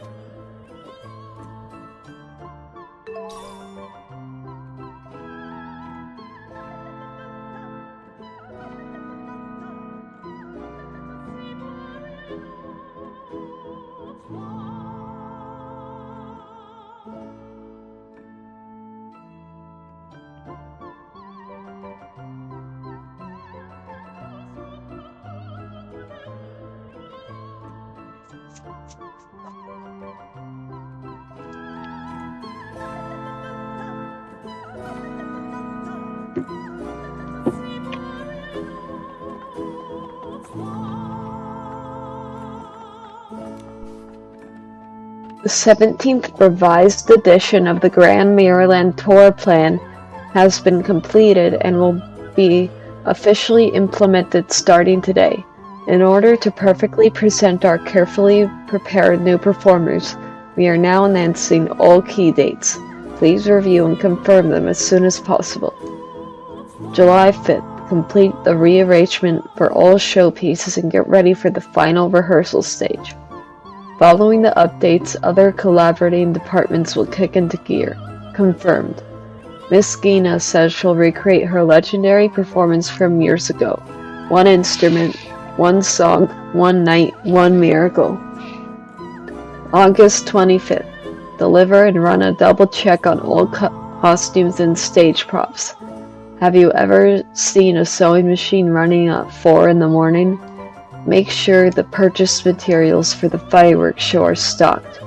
[SPEAKER 2] The 17th revised edition of the Grand Mirrorland Tour Plan has been completed and will be officially implemented starting today. In order to perfectly present our carefully prepared new performers, we are now announcing all key dates. Please review and confirm them as soon as possible. July 5th, complete the rearrangement for all showpieces and get ready for the final rehearsal stage. Following the updates, other collaborating departments will kick into gear. Confirmed. Miss Gina says she'll recreate her legendary performance from years ago. 1 instrument, 1 song, 1 night, 1 miracle. August 25th. Deliver and run a double check on all costumes and stage props. Have you ever seen a sewing machine running at 4 in the morning? Make sure the purchased materials for the fireworks show are stocked.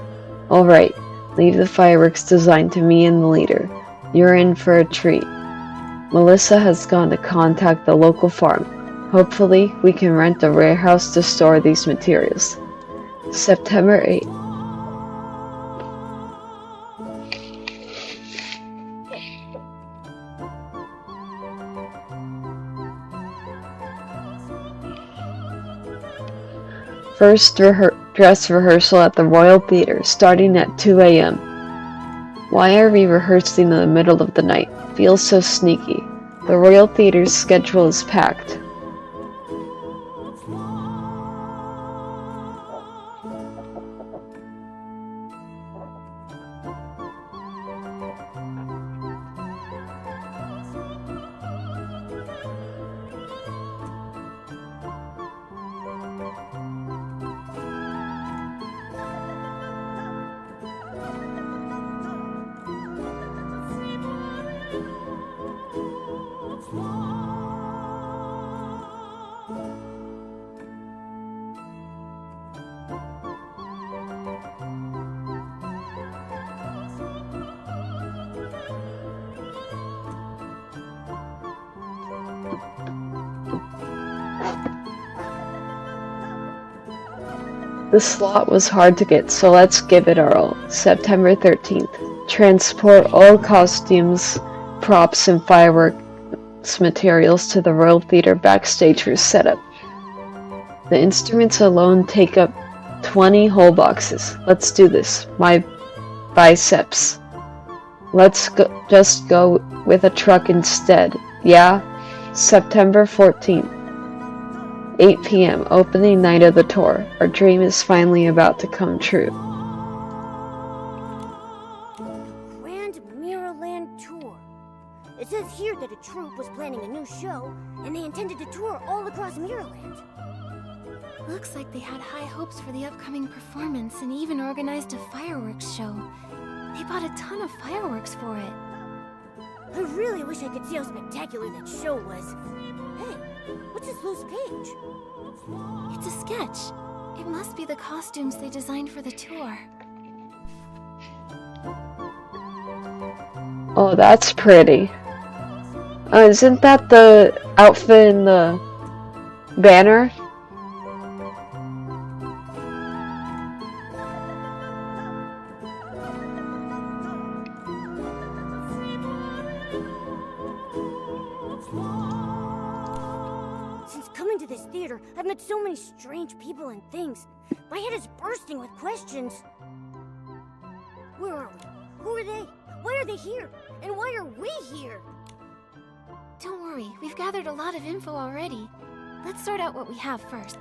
[SPEAKER 2] Alright, leave the fireworks design to me and the leader. You're in for a treat. Melissa has gone to contact the local farm. Hopefully, we can rent a warehouse to store these materials. September 8th. First dress rehearsal at the Royal Theatre, starting at 2 a.m. Why are we rehearsing in the middle of the night? Feels so sneaky. The Royal Theatre's schedule is packed. The slot was hard to get, so let's give it our all. September 13th. Transport all costumes, props, and fireworks materials to the Royal Theatre backstage for setup. The instruments alone take up 20 whole boxes. Let's do this. My biceps. Let's just go with a truck instead. Yeah? September 14th. 8 p.m. Opening night of the tour. Our dream is finally about to come true.
[SPEAKER 5] Grand Mirrorland Tour. It says here that a troupe was planning a new show, and they intended to tour all across Mirrorland.
[SPEAKER 4] Looks like they had high hopes for the upcoming performance and even organized a fireworks show. They bought a ton of fireworks for it.
[SPEAKER 5] I really wish I could see how spectacular that show was. Hey, what's this loose page?
[SPEAKER 4] It's a sketch. It must be the costumes they designed for the tour.
[SPEAKER 2] Oh, that's pretty. Isn't that the outfit in the banner?
[SPEAKER 5] Since coming to this theater, I've met so many strange people and things. My head is bursting with questions. Where are we? Who are they? Why are they here? And why are we here?
[SPEAKER 4] Don't worry, we've gathered a lot of info already. Let's sort out what we have first.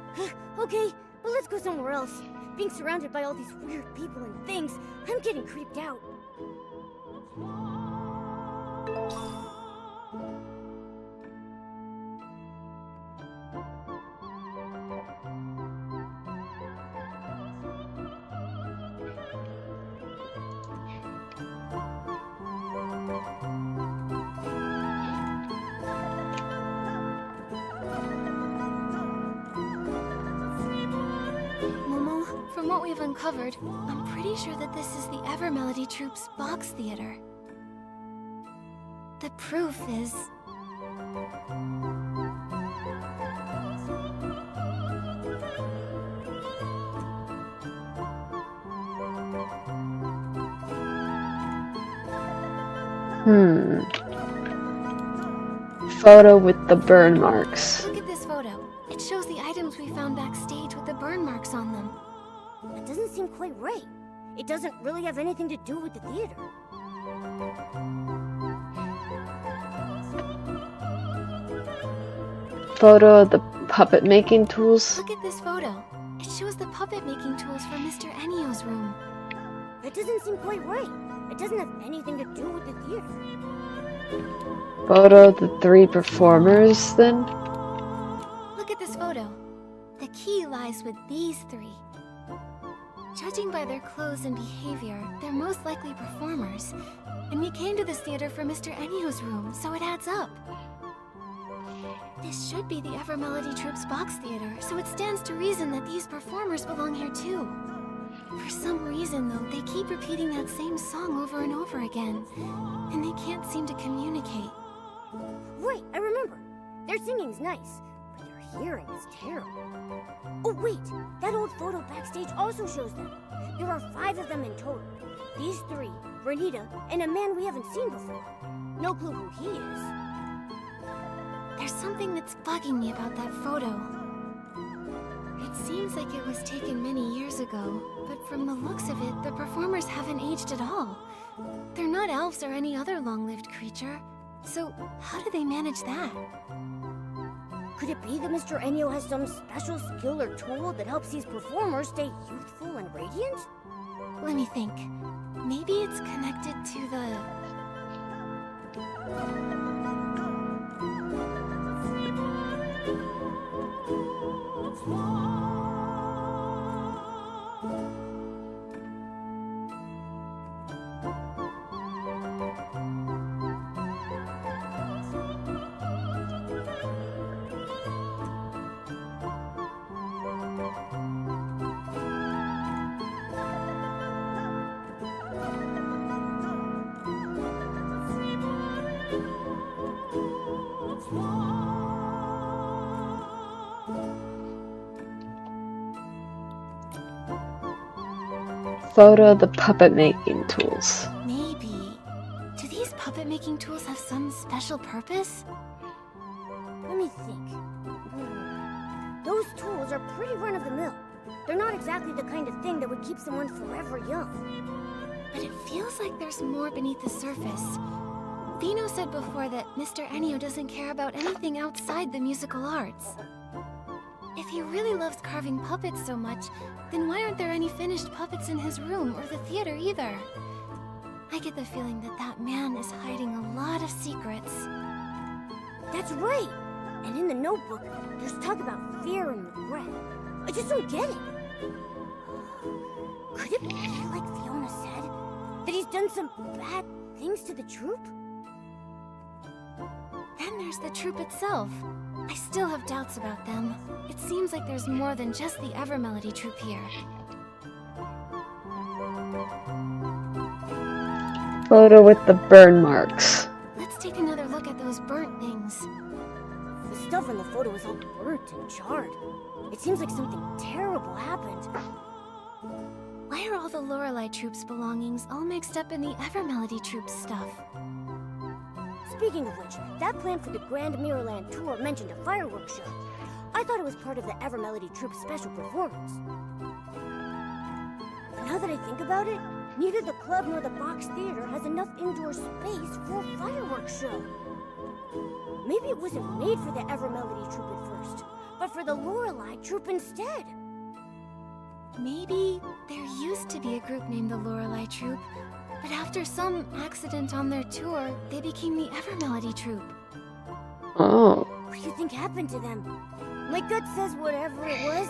[SPEAKER 5] Okay, but let's go somewhere else. Being surrounded by all these weird people and things, I'm getting creeped out.
[SPEAKER 4] From what we've uncovered, I'm pretty sure that this is the Evermelody Troupe's box theater. The proof is...
[SPEAKER 2] Photo with the burn marks.
[SPEAKER 4] Look at this photo. It shows the items we found backstage with the burn marks on them.
[SPEAKER 5] That doesn't seem quite right. It doesn't really have anything to do with the theater.
[SPEAKER 2] Photo of the puppet making tools.
[SPEAKER 4] Look at this photo. It shows the puppet making tools from Mr. Ennio's room.
[SPEAKER 5] That doesn't seem quite right. It doesn't have anything to do with the theater.
[SPEAKER 2] Photo of the 3 performers, then.
[SPEAKER 4] Look at this photo. The key lies with these 3. Judging by their clothes and behavior, they're most likely performers. And we came to this theater from Mr. Ennio's room, so it adds up. This should be the Evermelody Troupe's box theater, so it stands to reason that these performers belong here too. For some reason, though, they keep repeating that same song over and over again, and they can't seem to communicate.
[SPEAKER 5] Right, I remember. Their singing's nice, but their hearing is terrible. Oh wait, that old photo backstage also shows them. There are 5 of them in total. These 3, Renita, and a man we haven't seen before. No clue who he is.
[SPEAKER 4] There's something that's bugging me about that photo. It seems like it was taken many years ago, but from the looks of it, the performers haven't aged at all. They're not elves or any other long-lived creature. So, how do they manage that?
[SPEAKER 5] Could it be that Mr. Ennio has some special skill or tool that helps these performers stay youthful and radiant?
[SPEAKER 4] Let me think. Maybe it's connected to the...
[SPEAKER 2] Photo of the puppet making tools.
[SPEAKER 4] Maybe. Do these puppet making tools have some special purpose?
[SPEAKER 5] Let me think. Those tools are pretty run-of-the-mill. They're not exactly the kind of thing that would keep someone forever young.
[SPEAKER 4] But it feels like there's more beneath the surface. Vino said before that Mr. Ennio doesn't care about anything outside the musical arts. If he really loves carving puppets so much, then why aren't there any finished puppets in his room or the theater either? I get the feeling that that man is hiding a lot of secrets.
[SPEAKER 5] That's right! And in the notebook, there's talk about fear and regret. I just don't get it. Could it be like Fiona said? That he's done some bad things to the troop?
[SPEAKER 4] Then there's the troop itself. I still have doubts about them. It seems like there's more than just the Evermelody troop here.
[SPEAKER 2] Photo with the burn marks.
[SPEAKER 4] Let's take another look at those burnt things.
[SPEAKER 5] The stuff in the photo is all burnt and charred. It seems like something terrible happened.
[SPEAKER 4] Why are all the Lorelei troop's belongings all mixed up in the Evermelody troop's stuff?
[SPEAKER 5] Speaking of which, that plan for the Grand Mirrorland tour mentioned a fireworks show. I thought it was part of the Evermelody troop's special performance. Now that I think about it, neither the club nor the box theater has enough indoor space for a fireworks show. Maybe it wasn't made for the Evermelody troop at first, but for the Lorelei troop instead.
[SPEAKER 4] Maybe there used to be a group named the Lorelei troop, but after some accident on their tour, they became the Evermelody troop.
[SPEAKER 2] Oh.
[SPEAKER 5] What do you think happened to them? My gut says whatever it was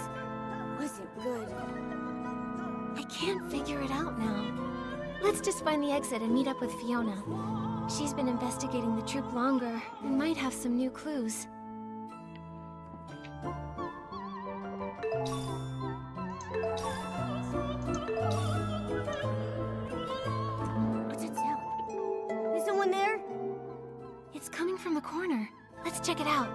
[SPEAKER 5] wasn't good.
[SPEAKER 4] I can't figure it out now. Let's just find the exit and meet up with Fiona. She's been investigating the troop longer and might have some new clues.
[SPEAKER 5] What's that sound? Is someone there?
[SPEAKER 4] It's coming from the corner. Let's check it out.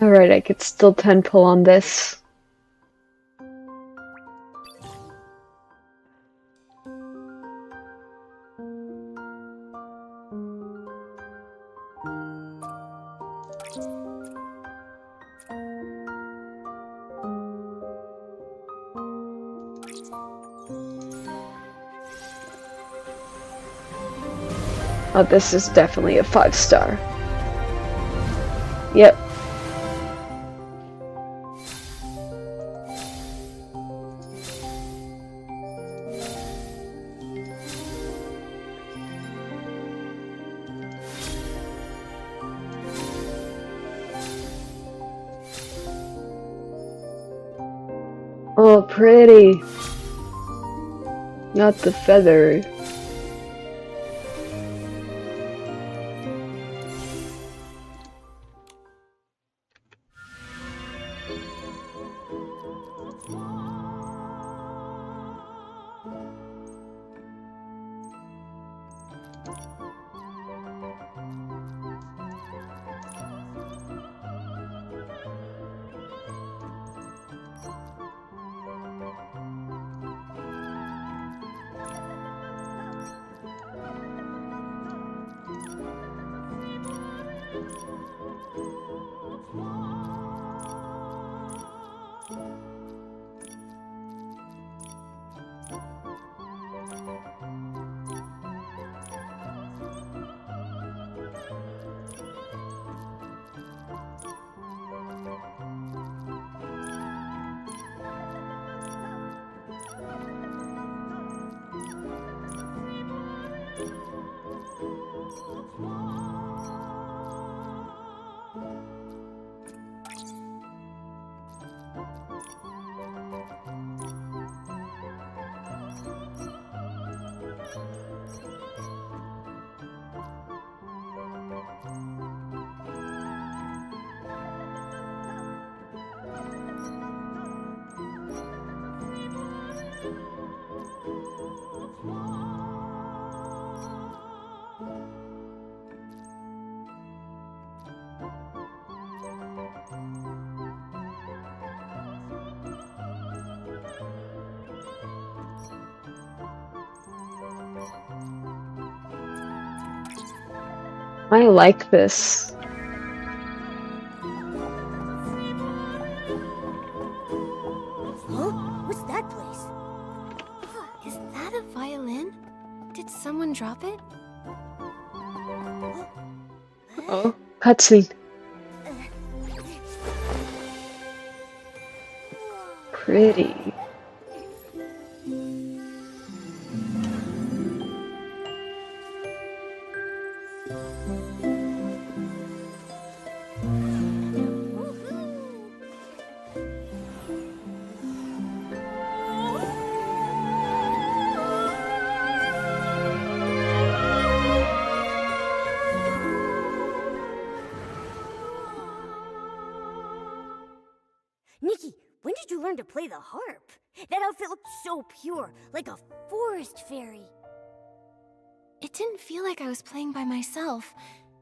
[SPEAKER 2] Alright, I could still 10 pull on this. Oh, this is definitely a 5-star. Yep. Oh, pretty. Not the feather. I like this.
[SPEAKER 5] Huh? What's that place?
[SPEAKER 4] Is that a violin? Did someone drop it?
[SPEAKER 2] Oh, cutscene. Pretty.
[SPEAKER 5] Nikki, when did you learn to play the harp? That outfit looked so pure, like a forest fairy.
[SPEAKER 4] It didn't feel like I was playing by myself.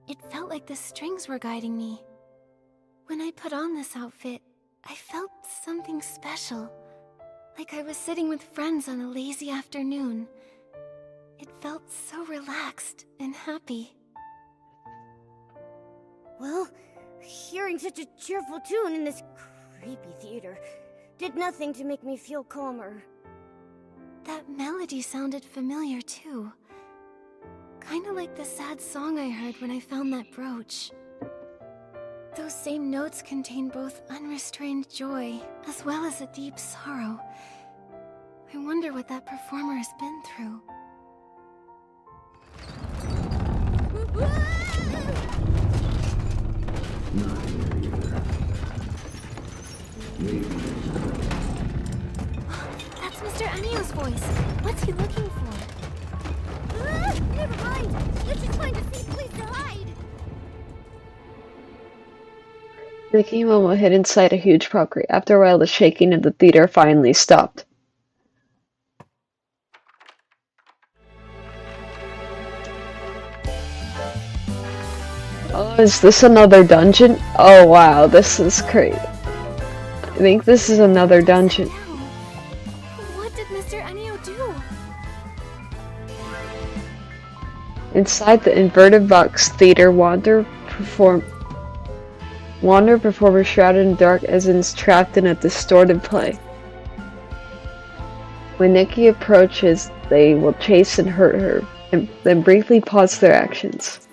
[SPEAKER 4] It felt like the strings were guiding me. When I put on this outfit, I felt something special. Like I was sitting with friends on a lazy afternoon. It felt so relaxed and happy.
[SPEAKER 5] Well, hearing such a cheerful tune in this creepy theater did nothing to make me feel calmer.
[SPEAKER 4] That melody sounded familiar too. Kinda like the sad song I heard when I found that brooch. Those same notes contain both unrestrained joy as well as a deep sorrow. I wonder what that performer has been through. That's Mr. Enio's voice. What's he looking for?
[SPEAKER 5] Never mind. Let's just find a safe place to hide.
[SPEAKER 2] Nikki and Momo hid inside a huge property. After a while, the shaking of the theater finally stopped. Oh, is this another dungeon? Oh wow, this is crazy. I think this is another dungeon.
[SPEAKER 4] What did Mr. Enio do?
[SPEAKER 2] Inside the inverted box theater, wander performer shrouded in dark essence trapped in a distorted play. When Nikki approaches, they will chase and hurt her, and then briefly pause their actions.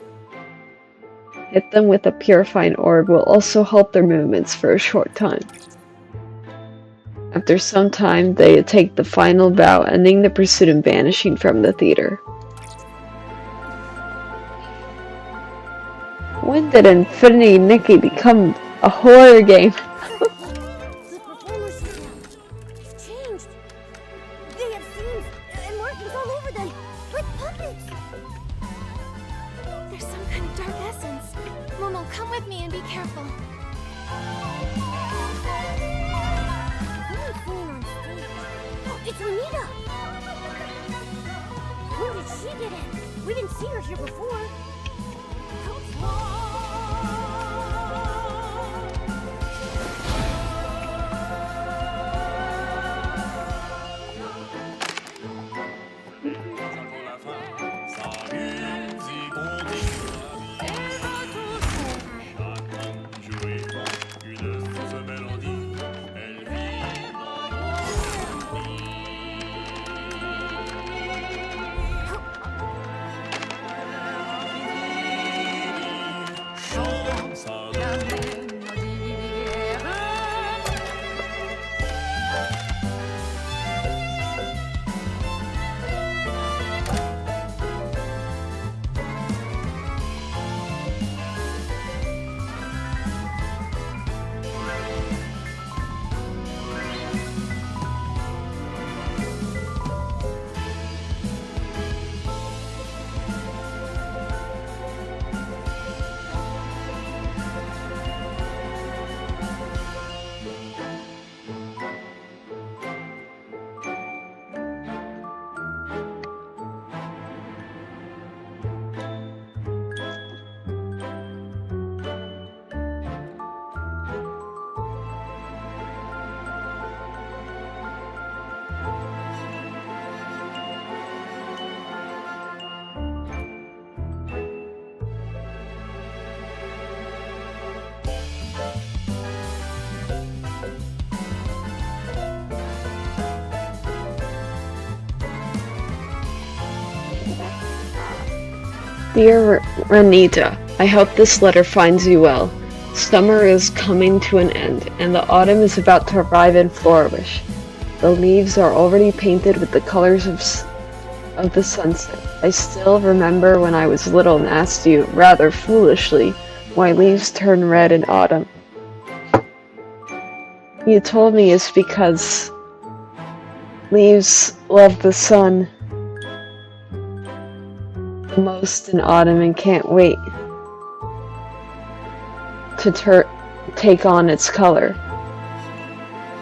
[SPEAKER 2] Hit them with a purifying orb will also halt their movements for a short time. After some time, they take the final bow, ending the pursuit and vanishing from the theater. When did Infinity Nikki become a horror game?
[SPEAKER 5] The performers have changed. They have seams and markings all over them, like puppets.
[SPEAKER 4] There's some kind of dark essence. Momo, come with me and be careful.
[SPEAKER 5] Who's singing on stage? Oh, it's Renita. When did she get in? We didn't see her here before.
[SPEAKER 2] Dear Renita, I hope this letter finds you well. Summer is coming to an end, and the autumn is about to arrive and flourish. The leaves are already painted with the colors of the sunset. I still remember when I was little and asked you, rather foolishly, why leaves turn red in autumn. You told me it's because leaves love the sun the most in autumn and can't wait to take on its color.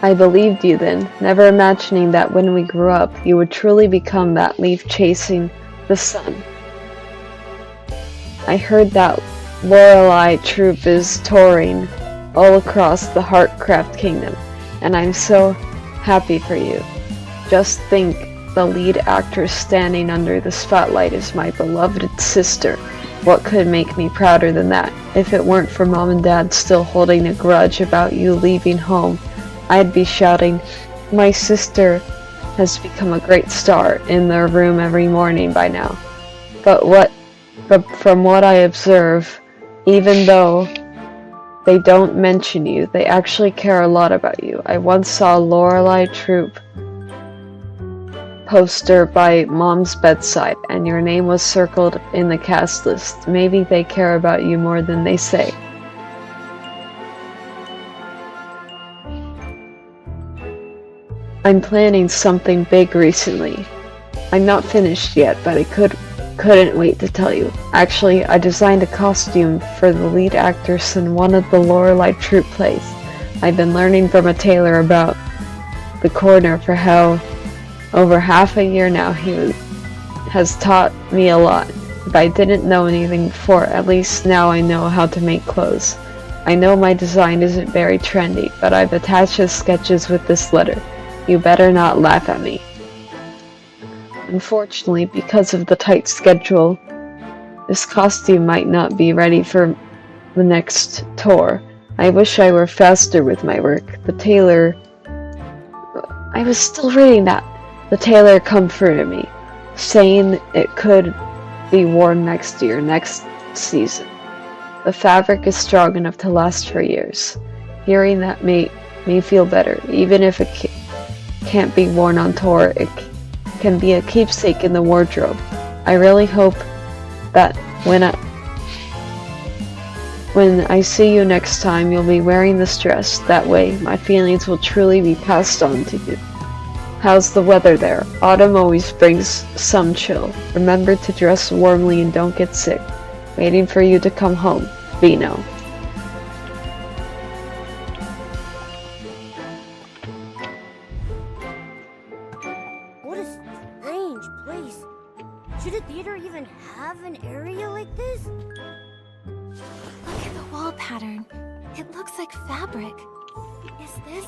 [SPEAKER 2] I believed you then, never imagining that when we grew up, you would truly become that leaf chasing the sun. I heard that Lorelei troupe is touring all across the Heartcraft Kingdom, and I'm so happy for you. Just think, the lead actress standing under the spotlight is my beloved sister. What could make me prouder than that? If it weren't for Mom and Dad still holding a grudge about you leaving home, I'd be shouting, "My sister has become a great star," in their room every morning by now. But from what I observe, even though they don't mention you, they actually care a lot about you. I once saw a Lorelei troupe poster by Mom's bedside, and your name was circled in the cast list. Maybe they care about you more than they say. I'm planning something big recently. I'm not finished yet, but I couldn't wait to tell you. Actually, I designed a costume for the lead actress in one of the Lorelei troupe plays. I've been learning from a tailor about the corner for over half a year now. He has taught me a lot. If I didn't know anything before, at least now I know how to make clothes. I know my design isn't very trendy, but I've attached his sketches with this letter. You better not laugh at me. Unfortunately, because of the tight schedule, this costume might not be ready for the next tour. I wish I were faster with my work. The tailor... I was still reading that. The tailor comforted me, saying it could be worn next year, next season. The fabric is strong enough to last for years. Hearing that made me feel better. Even if it can't be worn on tour, it can be a keepsake in the wardrobe. I really hope that when I see you next time, you'll be wearing this dress. That way, my feelings will truly be passed on to you. How's the weather there? Autumn always brings some chill. Remember to dress warmly and don't get sick. Waiting for you to come home. Vino.
[SPEAKER 5] What a strange place. Should a theater even have an area like this?
[SPEAKER 4] Look at the wall pattern. It looks like fabric. Is this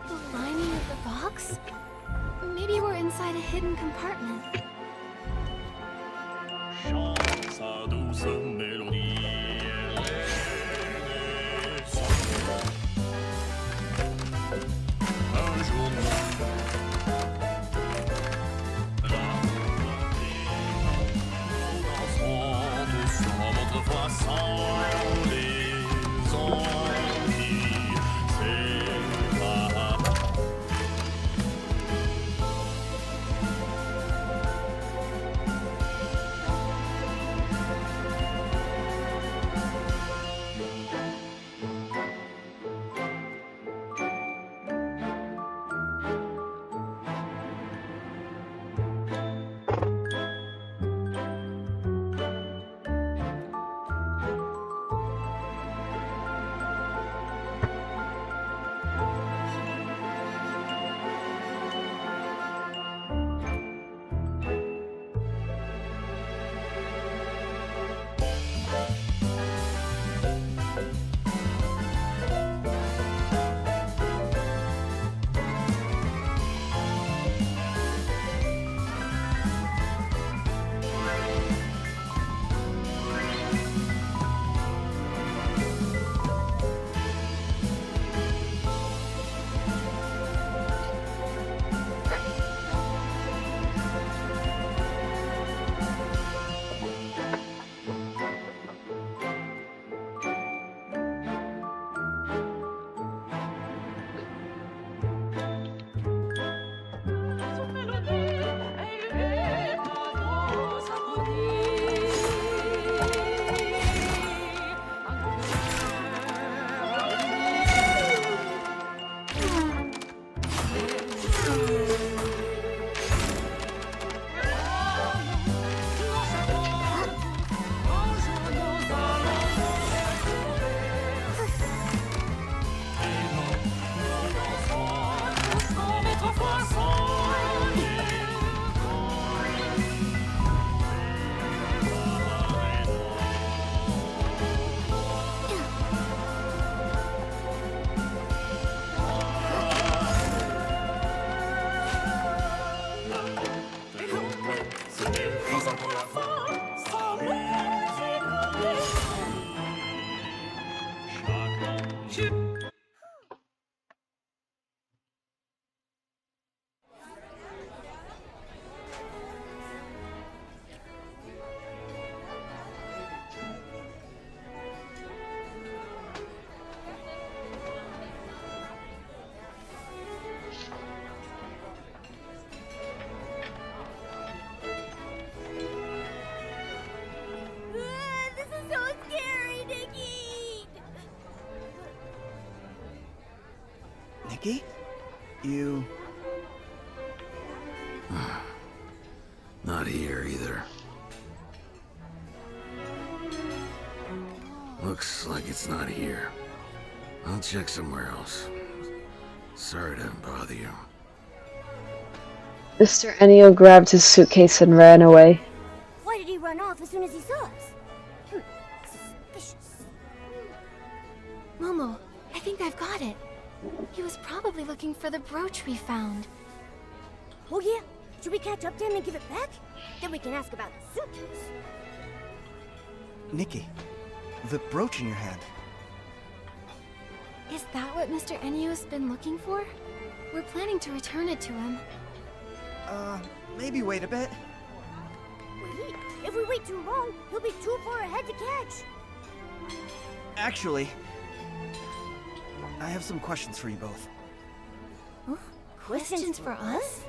[SPEAKER 4] the lining of the box? Maybe we're inside a hidden compartment.
[SPEAKER 3] Nikki? You...
[SPEAKER 6] Not here either. Looks like it's not here. I'll check somewhere else. Sorry to bother you.
[SPEAKER 2] Mr. Ennio grabbed his suitcase and ran away.
[SPEAKER 5] Why did he run off as soon as he saw us? Suspicious.
[SPEAKER 4] Momo, I think I've got it. He was probably looking for the brooch we found.
[SPEAKER 5] Oh yeah? Should we catch up to him and give it back? Then we can ask about the suitcase.
[SPEAKER 3] Nikki, the brooch in your hand.
[SPEAKER 4] Is that what Mr. Ennio's been looking for? We're planning to return it to him.
[SPEAKER 3] Maybe wait a bit.
[SPEAKER 5] Wait? If we wait too long, he'll be too far ahead to catch.
[SPEAKER 3] Actually, I have some questions for you both.
[SPEAKER 4] Huh? Questions for us?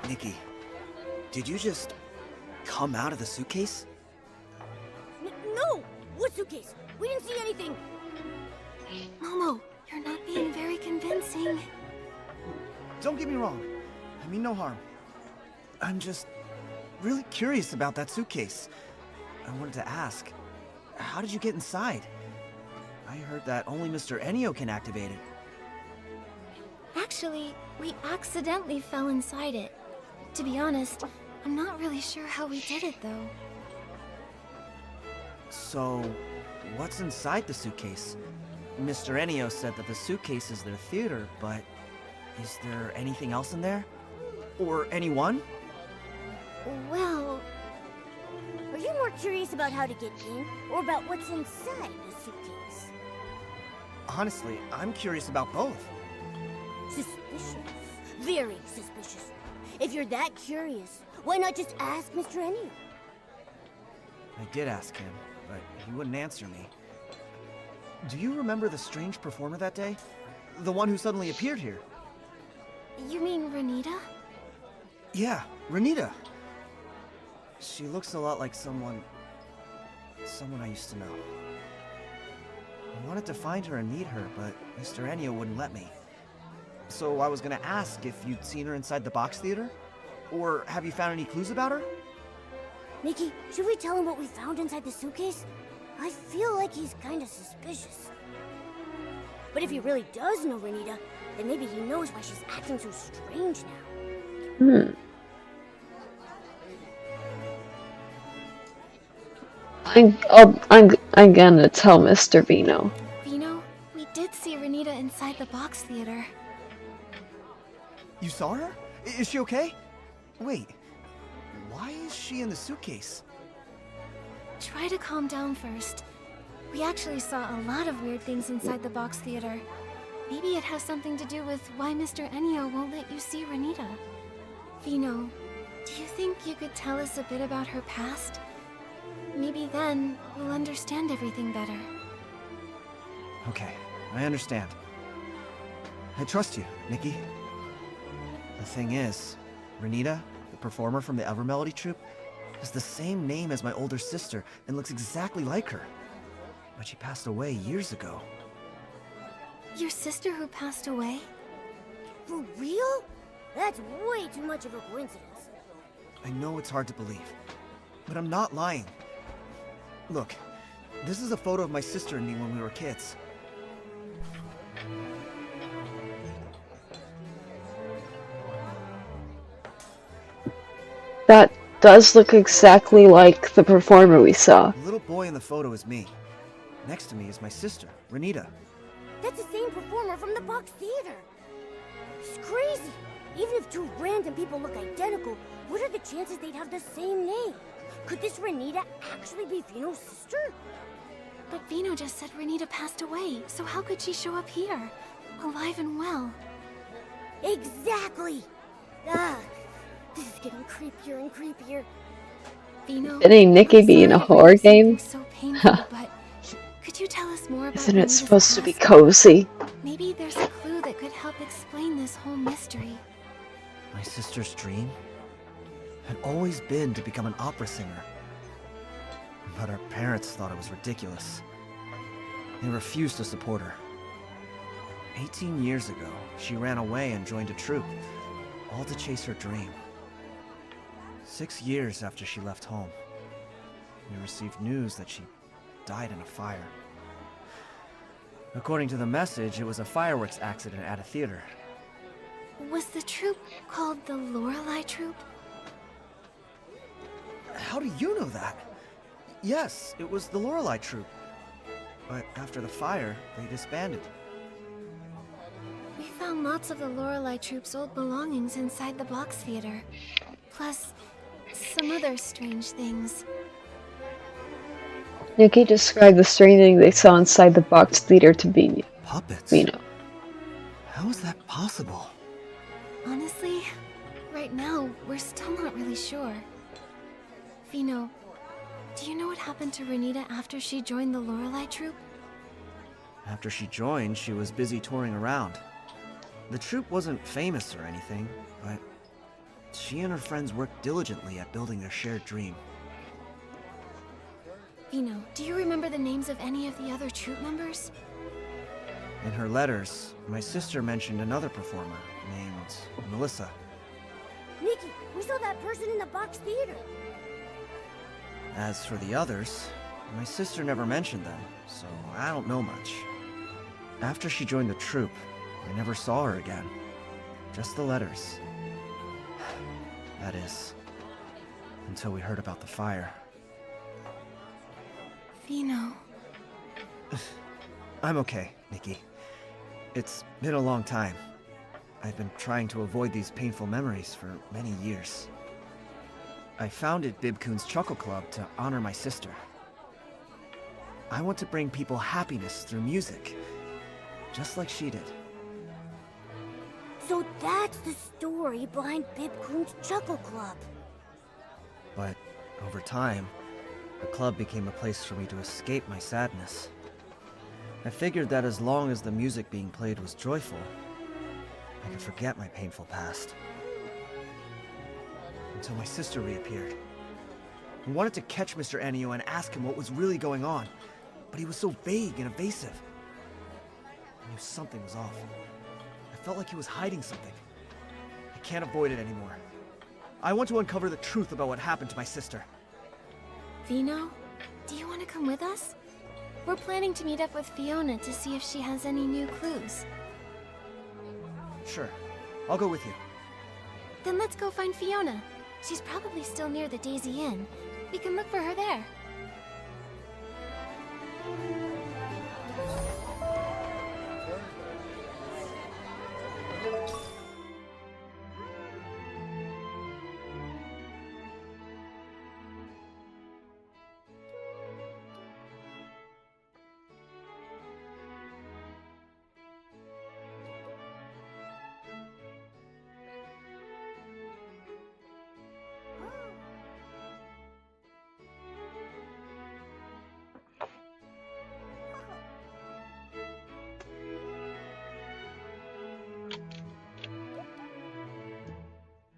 [SPEAKER 3] Nikki, did you just come out of the suitcase?
[SPEAKER 5] No! What suitcase? We didn't see anything!
[SPEAKER 4] Momo, you're not being very convincing.
[SPEAKER 3] Don't get me wrong. I mean no harm. I'm just really curious about that suitcase. I wanted to ask, how did you get inside? I heard that only Mr. Ennio can activate it.
[SPEAKER 4] Actually, we accidentally fell inside it. To be honest, I'm not really sure how we did it, though.
[SPEAKER 3] So, what's inside the suitcase? Mr. Ennio said that the suitcase is their theater, but is there anything else in there? Or anyone?
[SPEAKER 4] Well...
[SPEAKER 5] Are you more curious about how to get in, or about what's inside the suitcase?
[SPEAKER 3] Honestly, I'm curious about both.
[SPEAKER 5] Suspicious. Very suspicious. If you're that curious, why not just ask Mr. Ennio?
[SPEAKER 3] I did ask him, but he wouldn't answer me. Do you remember the strange performer that day? The one who suddenly appeared here?
[SPEAKER 4] You mean Renita?
[SPEAKER 3] Yeah, Renita. She looks a lot like someone I used to know. I wanted to find her and meet her, but Mr. Ennio wouldn't let me. So I was gonna ask if you'd seen her inside the box theater? Or have you found any clues about her?
[SPEAKER 5] Nikki, should we tell him what we found inside the suitcase? I feel like he's kinda suspicious. But if he really does know Renita, then maybe he knows why she's acting so strange now.
[SPEAKER 2] I'm gonna tell Mr. Vino.
[SPEAKER 4] Vino, we did see Renita inside the box theater.
[SPEAKER 3] You saw her? Is she okay? Wait, why is she in the suitcase?
[SPEAKER 4] Try to calm down first. We actually saw a lot of weird things inside the box theater. Maybe it has something to do with why Mr. Ennio won't let you see Renita. Vino, do you think you could tell us a bit about her past? Maybe then we'll understand everything better.
[SPEAKER 3] Okay, I understand. I trust you, Nikki. The thing is, Renita, the performer from the Evermelody troupe, has the same name as my older sister and looks exactly like her. But she passed away years ago.
[SPEAKER 4] Your sister who passed away?
[SPEAKER 5] For real? That's way too much of a coincidence.
[SPEAKER 3] I know it's hard to believe, but I'm not lying. Look, this is a photo of my sister and me when we were kids.
[SPEAKER 2] That does look exactly like the performer we saw.
[SPEAKER 3] The little boy in the photo is me. Next to me is my sister, Renita.
[SPEAKER 5] That's the same performer from the box theater. It's crazy. Even if two random people look identical, what are the chances they'd have the same name? Could this Renita actually be Vino's sister?
[SPEAKER 4] But Vino just said Renita passed away, so how could she show up here? Alive and well.
[SPEAKER 5] Exactly! Ah, this is getting creepier and creepier.
[SPEAKER 4] Vino,
[SPEAKER 2] Infinity Nikki
[SPEAKER 4] I'm
[SPEAKER 2] be in a
[SPEAKER 4] sorry to bring
[SPEAKER 2] horror
[SPEAKER 4] up something
[SPEAKER 2] game?
[SPEAKER 4] so painful, but could you tell us more about
[SPEAKER 2] Isn't it
[SPEAKER 4] Renita's
[SPEAKER 2] supposed to be
[SPEAKER 4] past?
[SPEAKER 2] cozy?
[SPEAKER 4] Maybe there's a clue that could help explain this whole mystery.
[SPEAKER 3] My sister's dream had always been to become an opera singer. But her parents thought it was ridiculous. They refused to support her. 18 years ago, she ran away and joined a troupe, all to chase her dream. 6 years after she left home, we received news that she died in a fire. According to the message, it was a fireworks accident at a theater.
[SPEAKER 4] Was the troupe called the Lorelei Troupe?
[SPEAKER 3] How do you know that? Yes, it was the Lorelei troupe. But after the fire, they disbanded.
[SPEAKER 4] We found lots of the Lorelei Troupe's old belongings inside the box theater. Plus, some other strange things.
[SPEAKER 2] Nikki described the strange thing they saw inside the box theater to be
[SPEAKER 3] Puppets?
[SPEAKER 2] Vino.
[SPEAKER 3] How is that possible?
[SPEAKER 4] Honestly, right now, we're still not really sure. Vino, do you know what happened to Renita after she joined the Lorelei Troupe?
[SPEAKER 3] After she joined, she was busy touring around. The troupe wasn't famous or anything, but she and her friends worked diligently at building their shared dream.
[SPEAKER 4] Vino, do you remember the names of any of the other troupe members?
[SPEAKER 3] In her letters, my sister mentioned another performer named Melissa.
[SPEAKER 5] Nikki, we saw that person in the box theater.
[SPEAKER 3] As for the others, my sister never mentioned them, so I don't know much. After she joined the troupe, I never saw her again. Just the letters. That is, until we heard about the fire.
[SPEAKER 4] Vino.
[SPEAKER 3] I'm okay, Nikki. It's been a long time. I've been trying to avoid these painful memories for many years. I founded Bibcoon's Chuckle Club to honor my sister. I want to bring people happiness through music, just like she did.
[SPEAKER 5] So that's the story behind Bibcoon's Chuckle Club.
[SPEAKER 3] But over time, the club became a place for me to escape my sadness. I figured that as long as the music being played was joyful, I could forget my painful past. Until my sister reappeared. I wanted to catch Mr. Ennio and ask him what was really going on, but he was so vague and evasive. I knew something was off. I felt like he was hiding something. I can't avoid it anymore. I want to uncover the truth about what happened to my sister.
[SPEAKER 4] Vino, do you want to come with us? We're planning to meet up with Fiona to see if she has any new clues.
[SPEAKER 3] Sure, I'll go with you.
[SPEAKER 4] Then let's go find Fiona. She's probably still near the Daisy Inn. We can look for her there.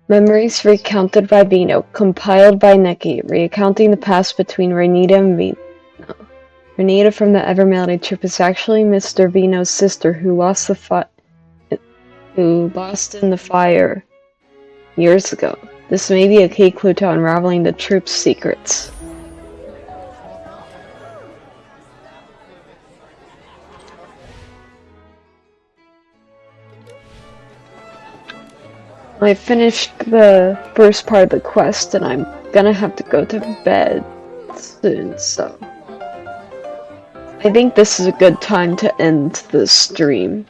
[SPEAKER 2] Memories recounted by Vino, compiled by Nikki, recounting the past between Renita and Vino. Renita from the Evermelody troupe is actually Mr. Vino's sister who lost in the fire years ago. This may be a key clue to unraveling the troupe's secrets. I finished the first part of the quest and I'm gonna have to go to bed soon, so I think this is a good time to end the stream.